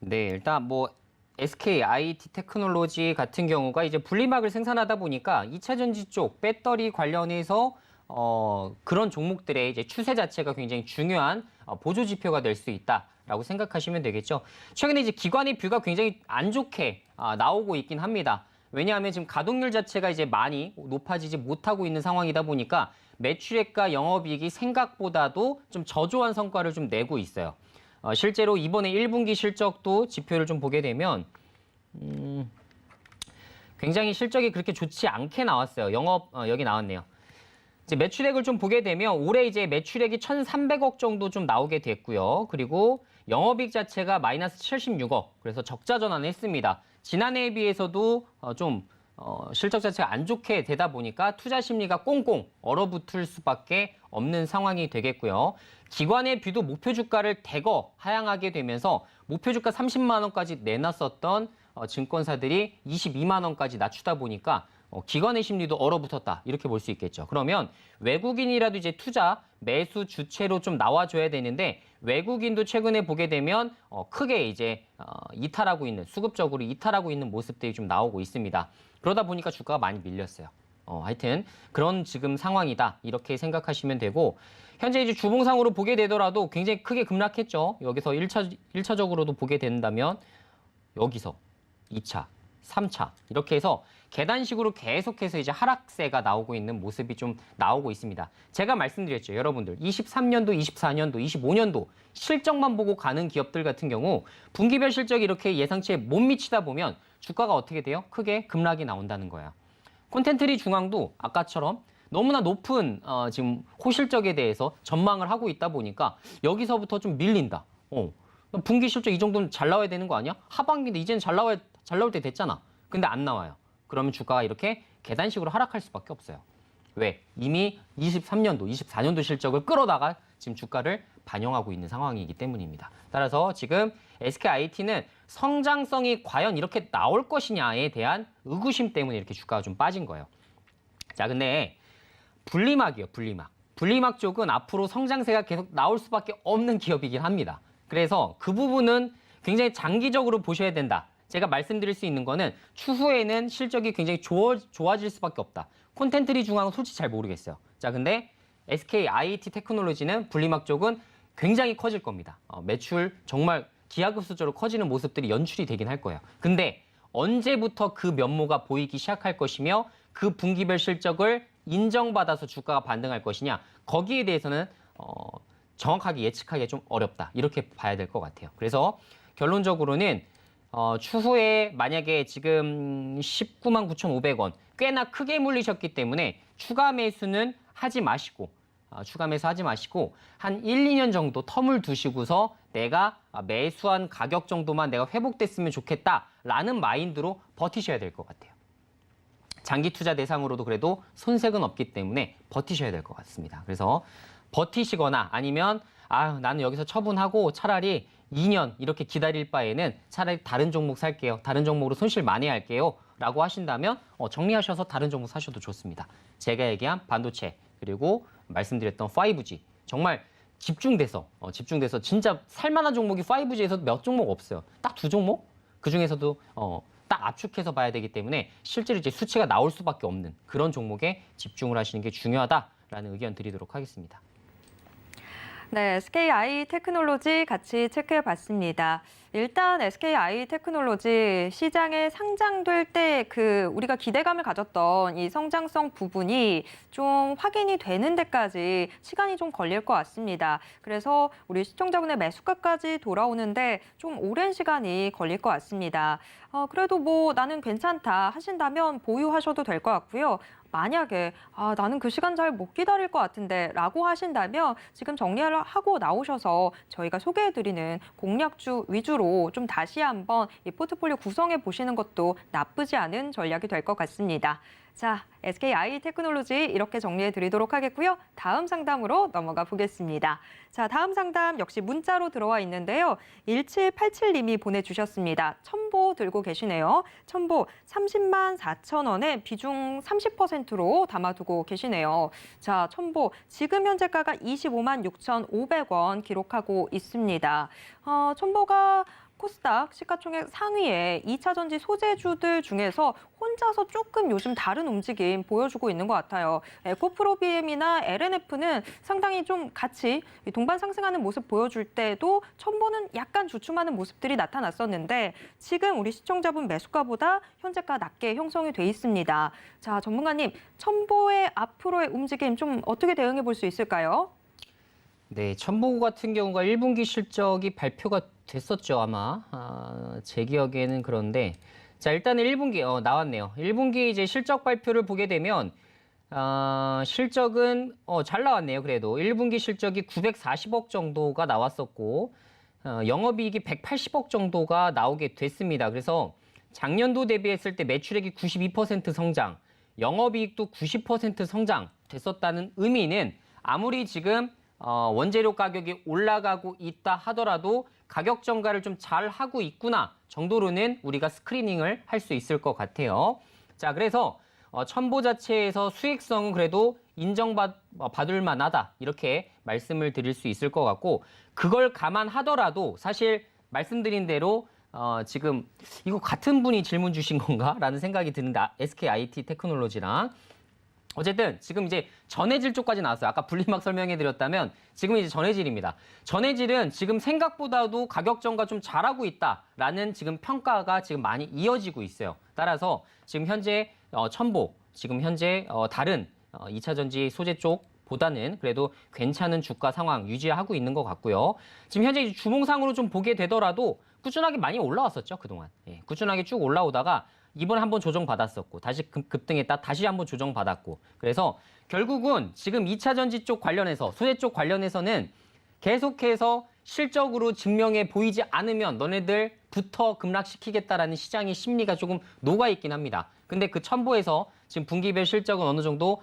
[SPEAKER 2] 네, 일단 뭐 SK IT 테크놀로지 같은 경우가 이제 분리막을 생산하다 보니까 2차 전지 쪽 배터리 관련해서 그런 종목들의 이제 추세 자체가 굉장히 중요한 보조 지표가 될 수 있다라고 생각하시면 되겠죠. 최근에 이제 기관의 뷰가 굉장히 안 좋게 나오고 있긴 합니다. 왜냐하면 지금 가동률 자체가 이제 많이 높아지지 못하고 있는 상황이다 보니까 매출액과 영업이익이 생각보다도 좀 저조한 성과를 좀 내고 있어요. 실제로 이번에 1분기 실적도 지표를 좀 보게 되면 굉장히 실적이 그렇게 좋지 않게 나왔어요. 여기 나왔네요. 이제 매출액을 좀 보게 되면 올해 이제 매출액이 1,300억 정도 좀 나오게 됐고요. 그리고 영업이익 자체가 마이너스 76억. 그래서 적자 전환을 했습니다. 지난해에 비해서도 좀 실적 자체가 안 좋게 되다 보니까 투자 심리가 꽁꽁 얼어붙을 수밖에 없는 상황이 되겠고요. 기관의 뷰도 목표 주가를 대거 하향하게 되면서 목표 주가 30만 원까지 내놨었던 증권사들이 22만 원까지 낮추다 보니까 기관의 심리도 얼어붙었다 이렇게 볼 수 있겠죠. 그러면 외국인이라도 이제 투자 매수 주체로 좀 나와줘야 되는데 외국인도 최근에 보게 되면 크게 이제 이탈하고 있는 수급적으로 이탈하고 있는 모습들이 좀 나오고 있습니다. 그러다 보니까 주가가 많이 밀렸어요. 하여튼 그런 지금 상황이다 이렇게 생각하시면 되고 현재 이제 주봉상으로 보게 되더라도 굉장히 크게 급락했죠. 여기서 1차적으로도 보게 된다면 여기서 2차, 3차 이렇게 해서 계단식으로 계속해서 이제 하락세가 나오고 있는 모습이 좀 나오고 있습니다. 제가 말씀드렸죠. 여러분들 23년도, 24년도, 25년도 실적만 보고 가는 기업들 같은 경우 분기별 실적이 이렇게 예상치에 못 미치다 보면 주가가 어떻게 돼요? 크게 급락이 나온다는 거예요. 콘텐츠리 중앙도 아까처럼 너무나 높은 지금 호실적에 대해서 전망을 하고 있다 보니까 여기서부터 좀 밀린다. 분기 실적 이 정도는 잘 나와야 되는 거 아니야? 하반기인데 이제는 잘 나올 때 됐잖아. 근데 안 나와요. 그러면 주가가 이렇게 계단식으로 하락할 수밖에 없어요. 왜? 이미 23년도, 24년도 실적을 끌어다가 지금 주가를 반영하고 있는 상황이기 때문입니다. 따라서 지금 SKIT는 성장성이 과연 이렇게 나올 것이냐에 대한 의구심 때문에 이렇게 주가가 좀 빠진 거예요. 자, 근데 분리막이에요, 분리막. 분리막 쪽은 앞으로 성장세가 계속 나올 수밖에 없는 기업이긴 합니다. 그래서 그 부분은 굉장히 장기적으로 보셔야 된다. 제가 말씀드릴 수 있는 거는 추후에는 실적이 굉장히 좋아질 수밖에 없다. 콘텐츠리 중앙은 솔직히 잘 모르겠어요. 자, 근데 SK IT 테크놀로지는 분리막 쪽은 굉장히 커질 겁니다. 매출 정말 기하급수적으로 커지는 모습들이 연출이 되긴 할 거예요. 근데 언제부터 그 면모가 보이기 시작할 것이며 그 분기별 실적을 인정받아서 주가가 반등할 것이냐 거기에 대해서는 정확하게 예측하기 좀 어렵다. 이렇게 봐야 될 것 같아요. 그래서 결론적으로는 추후에 만약에 지금 19만 9,500원 꽤나 크게 물리셨기 때문에 추가 매수는 하지 마시고 한 1, 2년 정도 텀을 두시고서 내가 매수한 가격 정도만 내가 회복됐으면 좋겠다라는 마인드로 버티셔야 될 것 같아요. 장기 투자 대상으로도 그래도 손색은 없기 때문에 버티셔야 될 것 같습니다. 그래서 버티시거나 아니면 나는 여기서 처분하고 차라리 2년 이렇게 기다릴 바에는 차라리 다른 종목 살게요. 다른 종목으로 손실 많이 할게요. 라고 하신다면 정리하셔서 다른 종목 사셔도 좋습니다. 제가 얘기한 반도체 그리고 말씀드렸던 5G 정말 집중돼서 진짜 살만한 종목이 5G에서 몇 종목 없어요. 딱 2종목? 그중에서도 딱 압축해서 봐야 되기 때문에 실제로 이제 수치가 나올 수밖에 없는 그런 종목에 집중을 하시는 게 중요하다라는 의견 드리도록 하겠습니다.
[SPEAKER 1] 네, SKI 테크놀로지 같이 체크해 봤습니다. 일단 SKI 테크놀로지 시장에 상장될 때 우리가 기대감을 가졌던 이 성장성 부분이 좀 확인이 되는 데까지 시간이 좀 걸릴 것 같습니다. 그래서 우리 시청자분의 매수가까지 돌아오는데 좀 오랜 시간이 걸릴 것 같습니다. 그래도 뭐 나는 괜찮다 하신다면 보유하셔도 될 것 같고요. 만약에 나는 그 시간 잘 못 기다릴 것 같은데 라고 하신다면 지금 정리를 하고 나오셔서 저희가 소개해드리는 공략주 위주로 기준으로 좀 다시 한번 이 포트폴리오 구성해 보시는 것도 나쁘지 않은 전략이 될 것 같습니다. 자, SKI 테크놀로지 이렇게 정리해 드리도록 하겠고요. 다음 상담으로 넘어가 보겠습니다. 자, 다음 상담 역시 문자로 들어와 있는데요. 1787님이 보내주셨습니다. 첨보 들고 계시네요. 첨보 30만 4천 원에 비중 30%로 담아두고 계시네요. 자, 첨보 지금 현재가가 25만 6,500원 기록하고 있습니다. 첨보가 코스닥 시가총액 상위에 2차 전지 소재주들 중에서 혼자서 조금 요즘 다른 움직임 보여주고 있는 것 같아요. 에코프로 BM이나 LNF는 상당히 좀 같이 동반 상승하는 모습 보여줄 때도 첨보는 약간 주춤하는 모습들이 나타났었는데 지금 우리 시청자분 매수가보다 현재가 낮게 형성이 돼 있습니다. 자, 전문가님, 첨보의 앞으로의 움직임 좀 어떻게 대응해 볼 수 있을까요?
[SPEAKER 2] 네, 첨보 같은 경우가 1분기 실적이 발표가 됐었죠, 아마. 제 기억에는 그런데. 자, 일단은 1분기, 나왔네요. 1분기 이제 실적 발표를 보게 되면, 실적은, 잘 나왔네요, 그래도. 1분기 실적이 940억 정도가 나왔었고, 영업이익이 180억 정도가 나오게 됐습니다. 그래서 작년도 대비했을 때 매출액이 92% 성장, 영업이익도 90% 성장 됐었다는 의미는 아무리 지금 원재료 가격이 올라가고 있다 하더라도 가격 전가를 좀 잘 하고 있구나 정도로는 우리가 스크리닝을 할 수 있을 것 같아요. 자, 그래서 첨보 자체에서 수익성은 그래도 인정받을 만하다 이렇게 말씀을 드릴 수 있을 것 같고 그걸 감안하더라도 사실 말씀드린 대로 지금 이거 같은 분이 질문 주신 건가? 라는 생각이 드는데 SKIT 테크놀로지랑 어쨌든 지금 이제 전해질 쪽까지 나왔어요. 아까 분리막 설명해 드렸다면 지금 이제 전해질입니다. 전해질은 지금 생각보다도 가격 전가 좀 잘하고 있다라는 지금 평가가 지금 많이 이어지고 있어요. 따라서 지금 현재 첨보, 지금 현재 다른 2차 전지 소재 쪽보다는 그래도 괜찮은 주가 상황 유지하고 있는 것 같고요. 지금 현재 주봉상으로 좀 보게 되더라도 꾸준하게 많이 올라왔었죠, 그동안. 예, 꾸준하게 쭉 올라오다가 이번에 한번 조정받았었고 다시 급등했다 다시 한번 조정받았고 그래서 결국은 지금 2차 전지 쪽 관련해서 소재 쪽 관련해서는 계속해서 실적으로 증명해 보이지 않으면 너네들부터 급락시키겠다라는 시장의 심리가 조금 녹아있긴 합니다. 근데 그 첨보에서 지금 분기별 실적은 어느 정도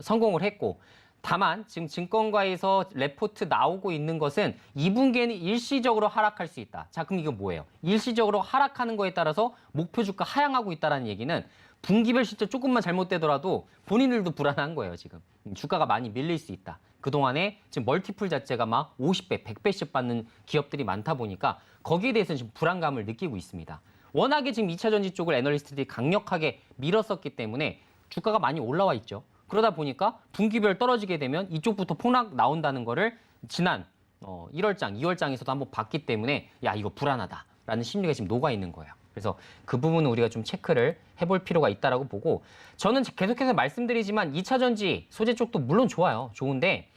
[SPEAKER 2] 성공을 했고 다만 지금 증권가에서 레포트 나오고 있는 것은 2분기에는 일시적으로 하락할 수 있다. 자, 그럼 이거 뭐예요? 일시적으로 하락하는 거에 따라서 목표 주가 하향하고 있다는 얘기는 분기별 실적 조금만 잘못되더라도 본인들도 불안한 거예요, 지금. 주가가 많이 밀릴 수 있다. 그동안에 지금 멀티플 자체가 막 50배, 100배씩 받는 기업들이 많다 보니까 거기에 대해서는 지금 불안감을 느끼고 있습니다. 워낙에 지금 2차 전지 쪽을 애널리스트들이 강력하게 밀었었기 때문에 주가가 많이 올라와 있죠. 그러다 보니까 분기별 떨어지게 되면 이쪽부터 폭락 나온다는 거를 지난 1월장, 2월장에서도 한번 봤기 때문에 야, 이거 불안하다라는 심리가 지금 녹아 있는 거예요. 그래서 그 부분은 우리가 좀 체크를 해볼 필요가 있다라고 보고 저는 계속해서 말씀드리지만 2차 전지 소재 쪽도 물론 좋아요. 좋은데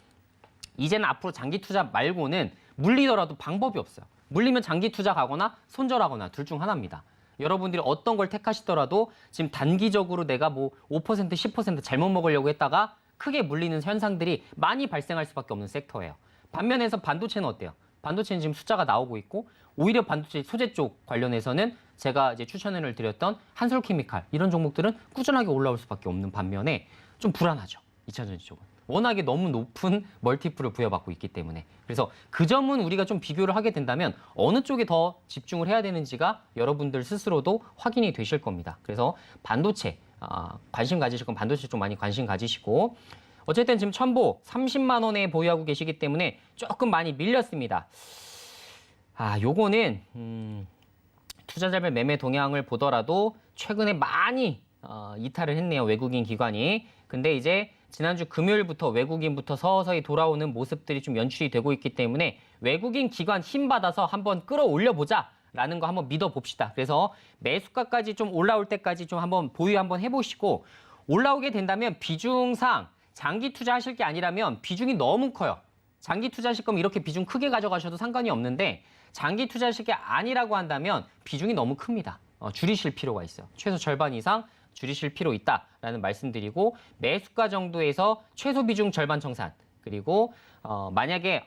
[SPEAKER 2] 이제는 앞으로 장기 투자 말고는 물리더라도 방법이 없어요. 물리면 장기 투자 가거나 손절하거나 둘 중 하나입니다. 여러분들이 어떤 걸 택하시더라도 지금 단기적으로 내가 뭐 5%, 10% 잘못 먹으려고 했다가 크게 물리는 현상들이 많이 발생할 수밖에 없는 섹터예요. 반면에서 반도체는 어때요? 반도체는 지금 숫자가 나오고 있고 오히려 반도체 소재 쪽 관련해서는 제가 이제 추천을 드렸던 한솔케미칼 이런 종목들은 꾸준하게 올라올 수밖에 없는 반면에 좀 불안하죠. 2차 전지 쪽은. 워낙에 너무 높은 멀티플을 부여받고 있기 때문에. 그래서 그 점은 우리가 좀 비교를 하게 된다면 어느 쪽에 더 집중을 해야 되는지가 여러분들 스스로도 확인이 되실 겁니다. 그래서 반도체, 관심 가지실 건 반도체 좀 많이 관심 가지시고 어쨌든 지금 첨보 30만 원에 보유하고 계시기 때문에 조금 많이 밀렸습니다. 요거는 투자자별 매매 동향을 보더라도 최근에 많이 이탈을 했네요. 외국인 기관이. 근데 이제 지난주 금요일부터 외국인부터 서서히 돌아오는 모습들이 좀 연출이 되고 있기 때문에 외국인 기관 힘받아서 한번 끌어올려보자 라는 거 한번 믿어봅시다. 그래서 매수가까지 좀 올라올 때까지 좀 한번 보유 한번 해보시고 올라오게 된다면 비중상 장기 투자하실 게 아니라면 비중이 너무 커요. 장기 투자하실 거면 이렇게 비중 크게 가져가셔도 상관이 없는데 장기 투자하실 게 아니라고 한다면 비중이 너무 큽니다. 줄이실 필요가 있어요. 최소 절반 이상 줄이실 필요 있다라는 말씀드리고 매수가 정도에서 최소 비중 절반 청산 그리고 만약에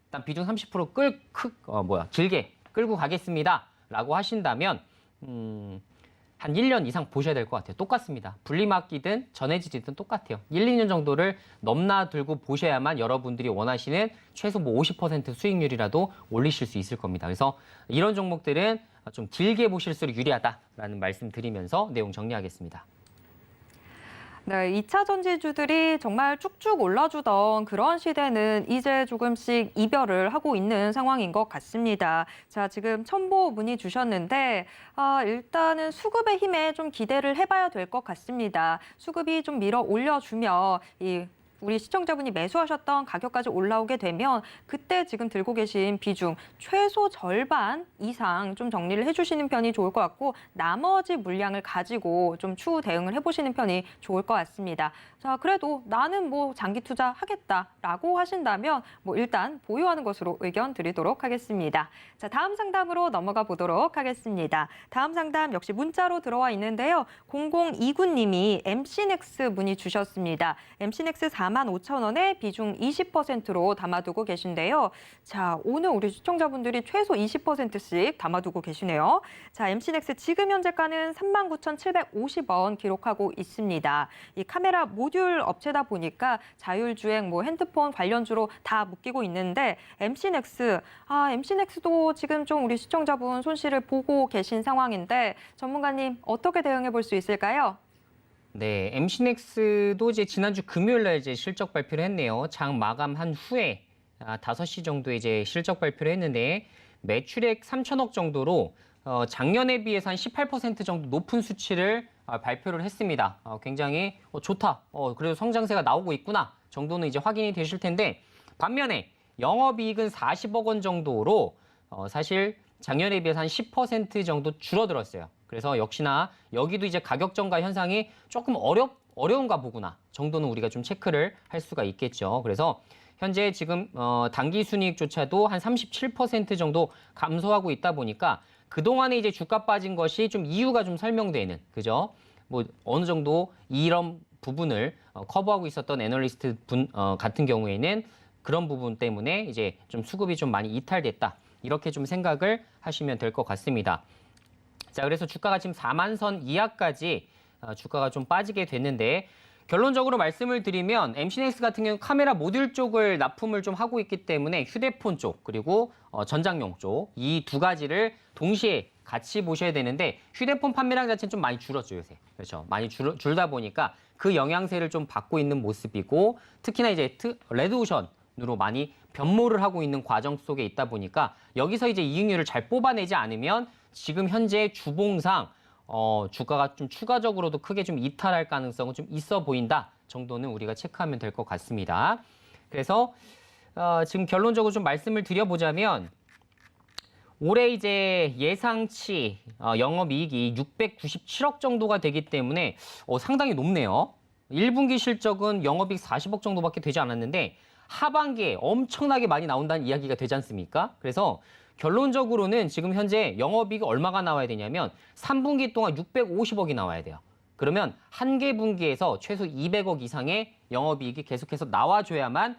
[SPEAKER 2] 난 비중 30% 길게 끌고 가겠습니다라고 하신다면 한 1년 이상 보셔야 될 것 같아요. 똑같습니다. 분리막기든 전해질이든 똑같아요. 1, 2년 정도를 넘나들고 보셔야만 여러분들이 원하시는 최소 뭐 50% 수익률이라도 올리실 수 있을 겁니다. 그래서 이런 종목들은 좀 길게 보실수록 유리하다라는 말씀 드리면서 내용 정리하겠습니다.
[SPEAKER 1] 네, 2차 전지주들이 정말 쭉쭉 올라주던 그런 시대는 이제 조금씩 이별을 하고 있는 상황인 것 같습니다. 자, 지금 첨보 문의 주셨는데 일단은 수급의 힘에 좀 기대를 해봐야 될 것 같습니다. 수급이 좀 밀어 올려주며 우리 시청자분이 매수하셨던 가격까지 올라오게 되면 그때 지금 들고 계신 비중 최소 절반 이상 좀 정리를 해주시는 편이 좋을 것 같고 나머지 물량을 가지고 좀 추후 대응을 해보시는 편이 좋을 것 같습니다. 자, 그래도 나는 뭐 장기 투자하겠다라고 하신다면 뭐 일단 보유하는 것으로 의견 드리도록 하겠습니다. 자, 다음 상담으로 넘어가 보도록 하겠습니다. 다음 상담 역시 문자로 들어와 있는데요. 0029님이 MC넥스 문의 주셨습니다. MC넥스 45,000원에 비중 20%로 담아두고 계신데요. 자, 오늘 우리 시청자분들이 최소 20%씩 담아두고 계시네요. 자, MC넥스 지금 현재가는 39,750원 기록하고 있습니다. 이 카메라 모듈 업체다 보니까 자율주행, 뭐 핸드폰 관련주로 다 묶이고 있는데 MC넥스도 지금 좀 우리 시청자분 손실을 보고 계신 상황인데 전문가님 어떻게 대응해 볼 수 있을까요?
[SPEAKER 2] 네, MC넥스도 이제 지난주 금요일 날 이제 실적 발표를 했네요. 장 마감한 후에 5시 정도에 이제 실적 발표를 했는데 매출액 3천억 정도로 작년에 비해서 한 18% 정도 높은 수치를 발표를 했습니다. 굉장히 좋다. 그래도 성장세가 나오고 있구나 정도는 이제 확인이 되실 텐데 반면에 영업이익은 40억 원 정도로 사실 작년에 비해서 한 10% 정도 줄어들었어요. 그래서 역시나 여기도 이제 가격 정가 현상이 조금 어려운가 보구나 정도는 우리가 좀 체크를 할 수가 있겠죠. 그래서 현재 지금 당기 순이익조차도 한 37% 정도 감소하고 있다 보니까 그동안에 이제 주가 빠진 것이 좀 이유가 좀 설명되는, 그죠? 뭐 어느 정도 이런 부분을 커버하고 있었던 애널리스트 분 같은 경우에는 그런 부분 때문에 이제 좀 수급이 좀 많이 이탈됐다. 이렇게 좀 생각을 하시면 될 것 같습니다. 자, 그래서 주가가 지금 4만 선 이하까지 주가가 좀 빠지게 됐는데 결론적으로 말씀을 드리면 MC넥스 같은 경우 카메라 모듈 쪽을 납품을 좀 하고 있기 때문에 휴대폰 쪽 그리고 전장용 쪽 이 두 가지를 동시에 같이 보셔야 되는데 휴대폰 판매량 자체는 좀 많이 줄었죠, 요새. 그렇죠. 많이 줄다 보니까 그 영향세를 좀 받고 있는 모습이고 특히나 이제 레드오션으로 많이 변모를 하고 있는 과정 속에 있다 보니까 여기서 이제 이익률을 잘 뽑아내지 않으면 지금 현재 주봉상 주가가 좀 추가적으로도 크게 좀 이탈할 가능성은 좀 있어 보인다 정도는 우리가 체크하면 될 것 같습니다. 그래서 지금 결론적으로 좀 말씀을 드려보자면 올해 이제 예상치 영업이익이 697억 정도가 되기 때문에 상당히 높네요. 1분기 실적은 영업이익 40억 정도밖에 되지 않았는데 하반기에 엄청나게 많이 나온다는 이야기가 되지 않습니까? 그래서 결론적으로는 지금 현재 영업이익이 얼마가 나와야 되냐면 3분기 동안 650억이 나와야 돼요. 그러면 한 개 분기에서 최소 200억 이상의 영업이익이 계속해서 나와줘야만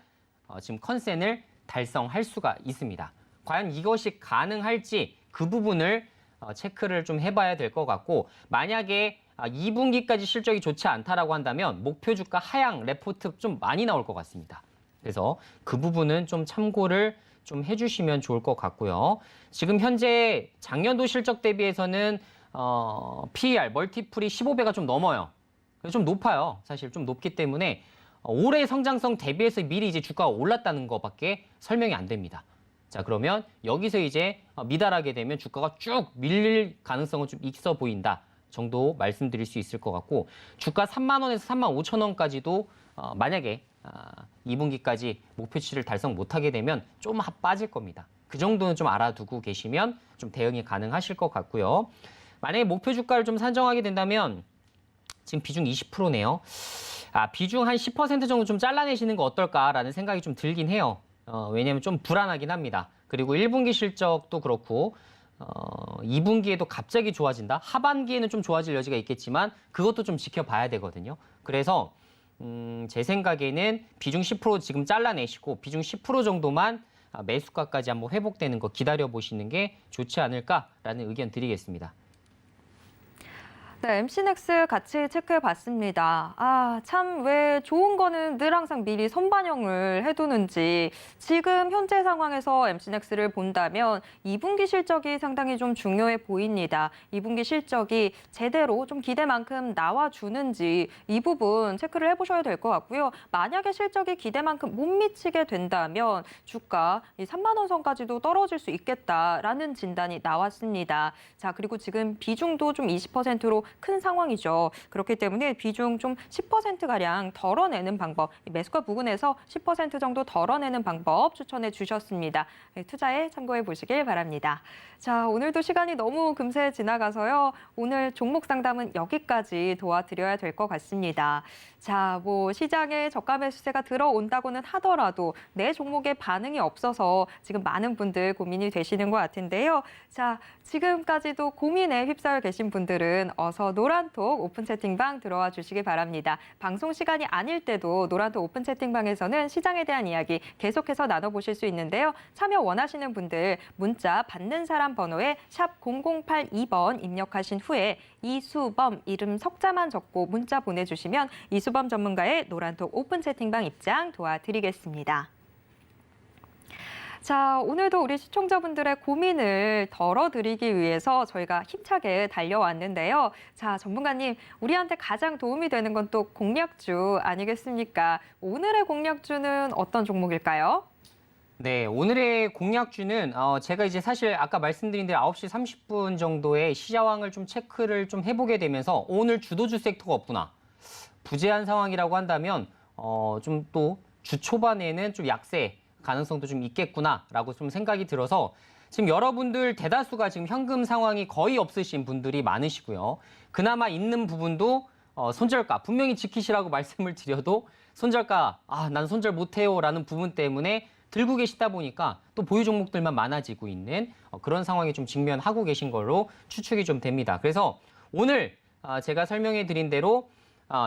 [SPEAKER 2] 지금 컨센을 달성할 수가 있습니다. 과연 이것이 가능할지 그 부분을 체크를 좀 해봐야 될 것 같고 만약에 2분기까지 실적이 좋지 않다라고 한다면 목표 주가 하향 레포트 좀 많이 나올 것 같습니다. 그래서 그 부분은 좀 참고를 좀 해주시면 좋을 것 같고요. 지금 현재 작년도 실적 대비해서는 PER, 멀티플이 15배가 좀 넘어요. 좀 높아요. 사실 좀 높기 때문에 올해 성장성 대비해서 미리 이제 주가가 올랐다는 것밖에 설명이 안 됩니다. 자, 그러면 여기서 이제 미달하게 되면 주가가 쭉 밀릴 가능성은 좀 있어 보인다 정도 말씀드릴 수 있을 것 같고 주가 3만 원에서 3만 5천 원까지도 만약에 2분기까지 목표치를 달성 못하게 되면 좀 빠질 겁니다. 그 정도는 좀 알아두고 계시면 좀 대응이 가능하실 것 같고요. 만약에 목표 주가를 좀 산정하게 된다면 지금 비중 20%네요. 비중 한 10% 정도 좀 잘라내시는 거 어떨까라는 생각이 좀 들긴 해요. 왜냐하면 좀 불안하긴 합니다. 그리고 1분기 실적도 그렇고 2분기에도 갑자기 좋아진다? 하반기에는 좀 좋아질 여지가 있겠지만 그것도 좀 지켜봐야 되거든요. 그래서 제 생각에는 비중 10% 지금 잘라내시고 비중 10% 정도만 매수가까지 한번 회복되는 거 기다려보시는 게 좋지 않을까라는 의견 드리겠습니다.
[SPEAKER 1] 네, MC넥스 같이 체크해 봤습니다. 참 왜 좋은 거는 늘 항상 미리 선반영을 해두는지 지금 현재 상황에서 MC넥스를 본다면 2분기 실적이 상당히 좀 중요해 보입니다. 2분기 실적이 제대로 좀 기대만큼 나와주는지 이 부분 체크를 해보셔야 될 것 같고요. 만약에 실적이 기대만큼 못 미치게 된다면 주가 이 3만 원 선까지도 떨어질 수 있겠다라는 진단이 나왔습니다. 자, 그리고 지금 비중도 좀 20%로 큰 상황이죠. 그렇기 때문에 비중 좀 10%가량 덜어내는 방법, 매수가 부근에서 10% 정도 덜어내는 방법 추천해 주셨습니다. 투자에 참고해 보시길 바랍니다. 자, 오늘도 시간이 너무 금세 지나가서요. 오늘 종목 상담은 여기까지 도와드려야 될 것 같습니다. 자, 시장에 저가 매수세가 들어온다고는 하더라도 내 종목에 반응이 없어서 지금 많은 분들 고민이 되시는 것 같은데요. 자, 지금까지도 고민에 휩싸여 계신 분들은 어서 노란톡 오픈 채팅방 들어와 주시기 바랍니다. 방송 시간이 아닐 때도 노란톡 오픈 채팅방에서는 시장에 대한 이야기 계속해서 나눠보실 수 있는데요. 참여 원하시는 분들 문자 받는 사람 번호에 샵 0082번 입력하신 후에 이수범 이름 석자만 적고 문자 보내주시면 이수범 전문가의 노란톡 오픈 채팅방 입장 도와드리겠습니다. 자, 오늘도 우리 시청자분들의 고민을 덜어드리기 위해서 저희가 힘차게 달려왔는데요. 자, 전문가님, 우리한테 가장 도움이 되는 건 또 공략주 아니겠습니까? 오늘의 공략주는 어떤 종목일까요?
[SPEAKER 2] 네, 오늘의 공략주는 제가 이제 사실 아까 말씀드린 대로 9시 30분 정도에 시장을 좀 체크를 좀 해보게 되면서 오늘 주도주 섹터가 없구나. 부재한 상황이라고 한다면 좀 또 주 초반에는 좀 약세 가능성도 좀 있겠구나라고 좀 생각이 들어서 지금 여러분들 대다수가 지금 현금 상황이 거의 없으신 분들이 많으시고요. 그나마 있는 부분도 손절가 분명히 지키시라고 말씀을 드려도 손절가 난 손절 못해요라는 부분 때문에 들고 계시다 보니까 또 보유 종목들만 많아지고 있는 그런 상황에 좀 직면하고 계신 걸로 추측이 좀 됩니다. 그래서 오늘 제가 설명해 드린 대로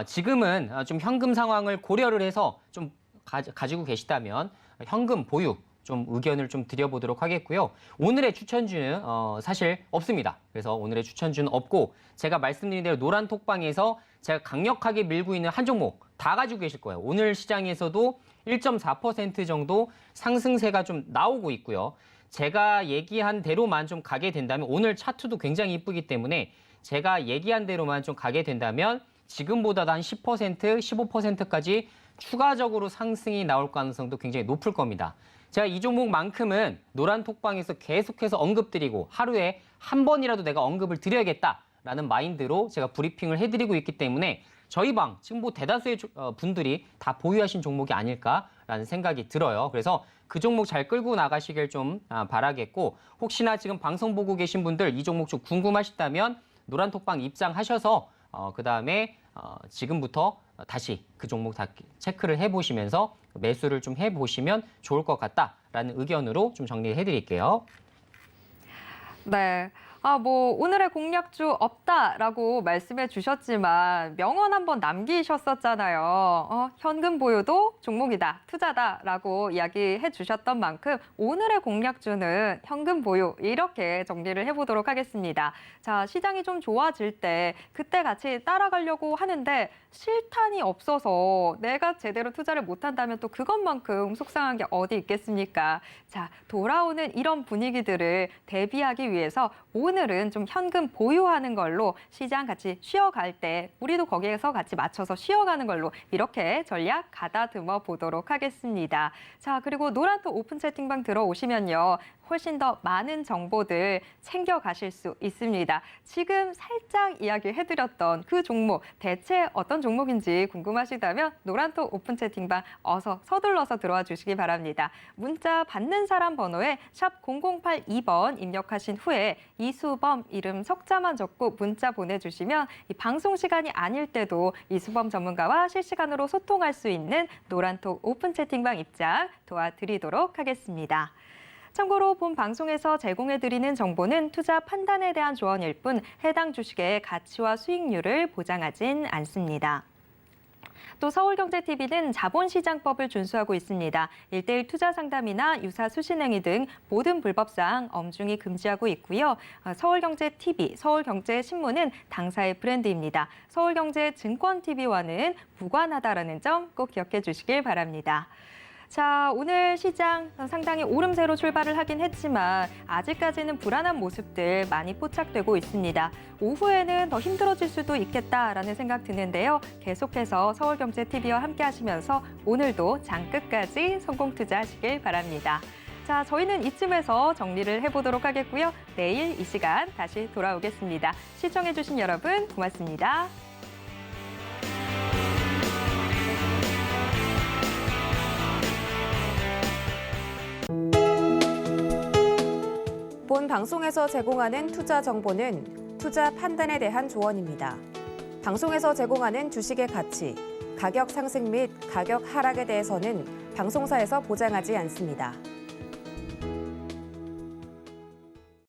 [SPEAKER 2] 지금은 좀 현금 상황을 고려를 해서 좀 가지고 계시다면 현금 보유 좀 의견을 좀 드려보도록 하겠고요. 오늘의 추천주는 사실 없습니다. 그래서 오늘의 추천주는 없고 제가 말씀드린 대로 노란 톡방에서 제가 강력하게 밀고 있는 한 종목 다 가지고 계실 거예요. 오늘 시장에서도 1.4% 정도 상승세가 좀 나오고 있고요. 제가 얘기한 대로만 좀 가게 된다면 오늘 차트도 굉장히 이쁘기 때문에 제가 얘기한 대로만 좀 가게 된다면 지금보다도 한 10%, 15%까지 추가적으로 상승이 나올 가능성도 굉장히 높을 겁니다. 제가 이 종목만큼은 노란 톡방에서 계속해서 언급드리고 하루에 한 번이라도 내가 언급을 드려야겠다라는 마인드로 제가 브리핑을 해드리고 있기 때문에 저희 방 지금 대다수의 분들이 다 보유하신 종목이 아닐까라는 생각이 들어요. 그래서 그 종목 잘 끌고 나가시길 좀 바라겠고 혹시나 지금 방송 보고 계신 분들 이 종목 좀 궁금하시다면 노란 톡방 입장하셔서 그다음에 지금부터 다시 그 종목 다 체크를 해보시면서 매수를 좀 해보시면 좋을 것 같다라는 의견으로 좀 정리해드릴게요.
[SPEAKER 1] 네. 오늘의 공략주 없다라고 말씀해 주셨지만 명언 한번 남기셨었잖아요. 현금 보유도 종목이다, 투자다라고 이야기해 주셨던 만큼 오늘의 공략주는 현금 보유 이렇게 정리를 해보도록 하겠습니다. 자, 시장이 좀 좋아질 때 그때 같이 따라가려고 하는데 실탄이 없어서 내가 제대로 투자를 못한다면 또 그것만큼 속상한 게 어디 있겠습니까? 자, 돌아오는 이런 분위기들을 대비하기 위해서 오늘은 좀 현금 보유하는 걸로 시장 같이 쉬어갈 때 우리도 거기에서 같이 맞춰서 쉬어가는 걸로 이렇게 전략 가다듬어 보도록 하겠습니다. 자, 그리고 노란톡 오픈 채팅방 들어오시면요. 훨씬 더 많은 정보들 챙겨가실 수 있습니다. 지금 살짝 이야기해드렸던 그 종목, 대체 어떤 종목인지 궁금하시다면 노란톡 오픈 채팅방 어서 서둘러서 들어와 주시기 바랍니다. 문자 받는 사람 번호에 샵 0082번 입력하신 후에 이수범 이름 석자만 적고 문자 보내주시면 이 방송 시간이 아닐 때도 이수범 전문가와 실시간으로 소통할 수 있는 노란톡 오픈 채팅방 입장 도와드리도록 하겠습니다. 참고로 본 방송에서 제공해드리는 정보는 투자 판단에 대한 조언일 뿐 해당 주식의 가치와 수익률을 보장하진 않습니다. 또 서울경제TV는 자본시장법을 준수하고 있습니다. 1:1 투자 상담이나 유사 수신행위 등 모든 불법사항 엄중히 금지하고 있고요. 서울경제TV, 서울경제신문은 당사의 브랜드입니다. 서울경제증권TV와는 무관하다라는 점 꼭 기억해 주시길 바랍니다. 자, 오늘 시장 상당히 오름세로 출발을 하긴 했지만 아직까지는 불안한 모습들 많이 포착되고 있습니다. 오후에는 더 힘들어질 수도 있겠다라는 생각 드는데요. 계속해서 서울경제TV와 함께 하시면서 오늘도 장 끝까지 성공 투자하시길 바랍니다. 자, 저희는 이쯤에서 정리를 해보도록 하겠고요. 내일 이 시간 다시 돌아오겠습니다. 시청해주신 여러분 고맙습니다.
[SPEAKER 3] 본 방송에서 제공하는 투자 정보는 투자 판단에 대한 조언입니다. 방송에서 제공하는 주식의 가치, 가격 상승 및 가격 하락에 대해서는 방송사에서 보장하지 않습니다.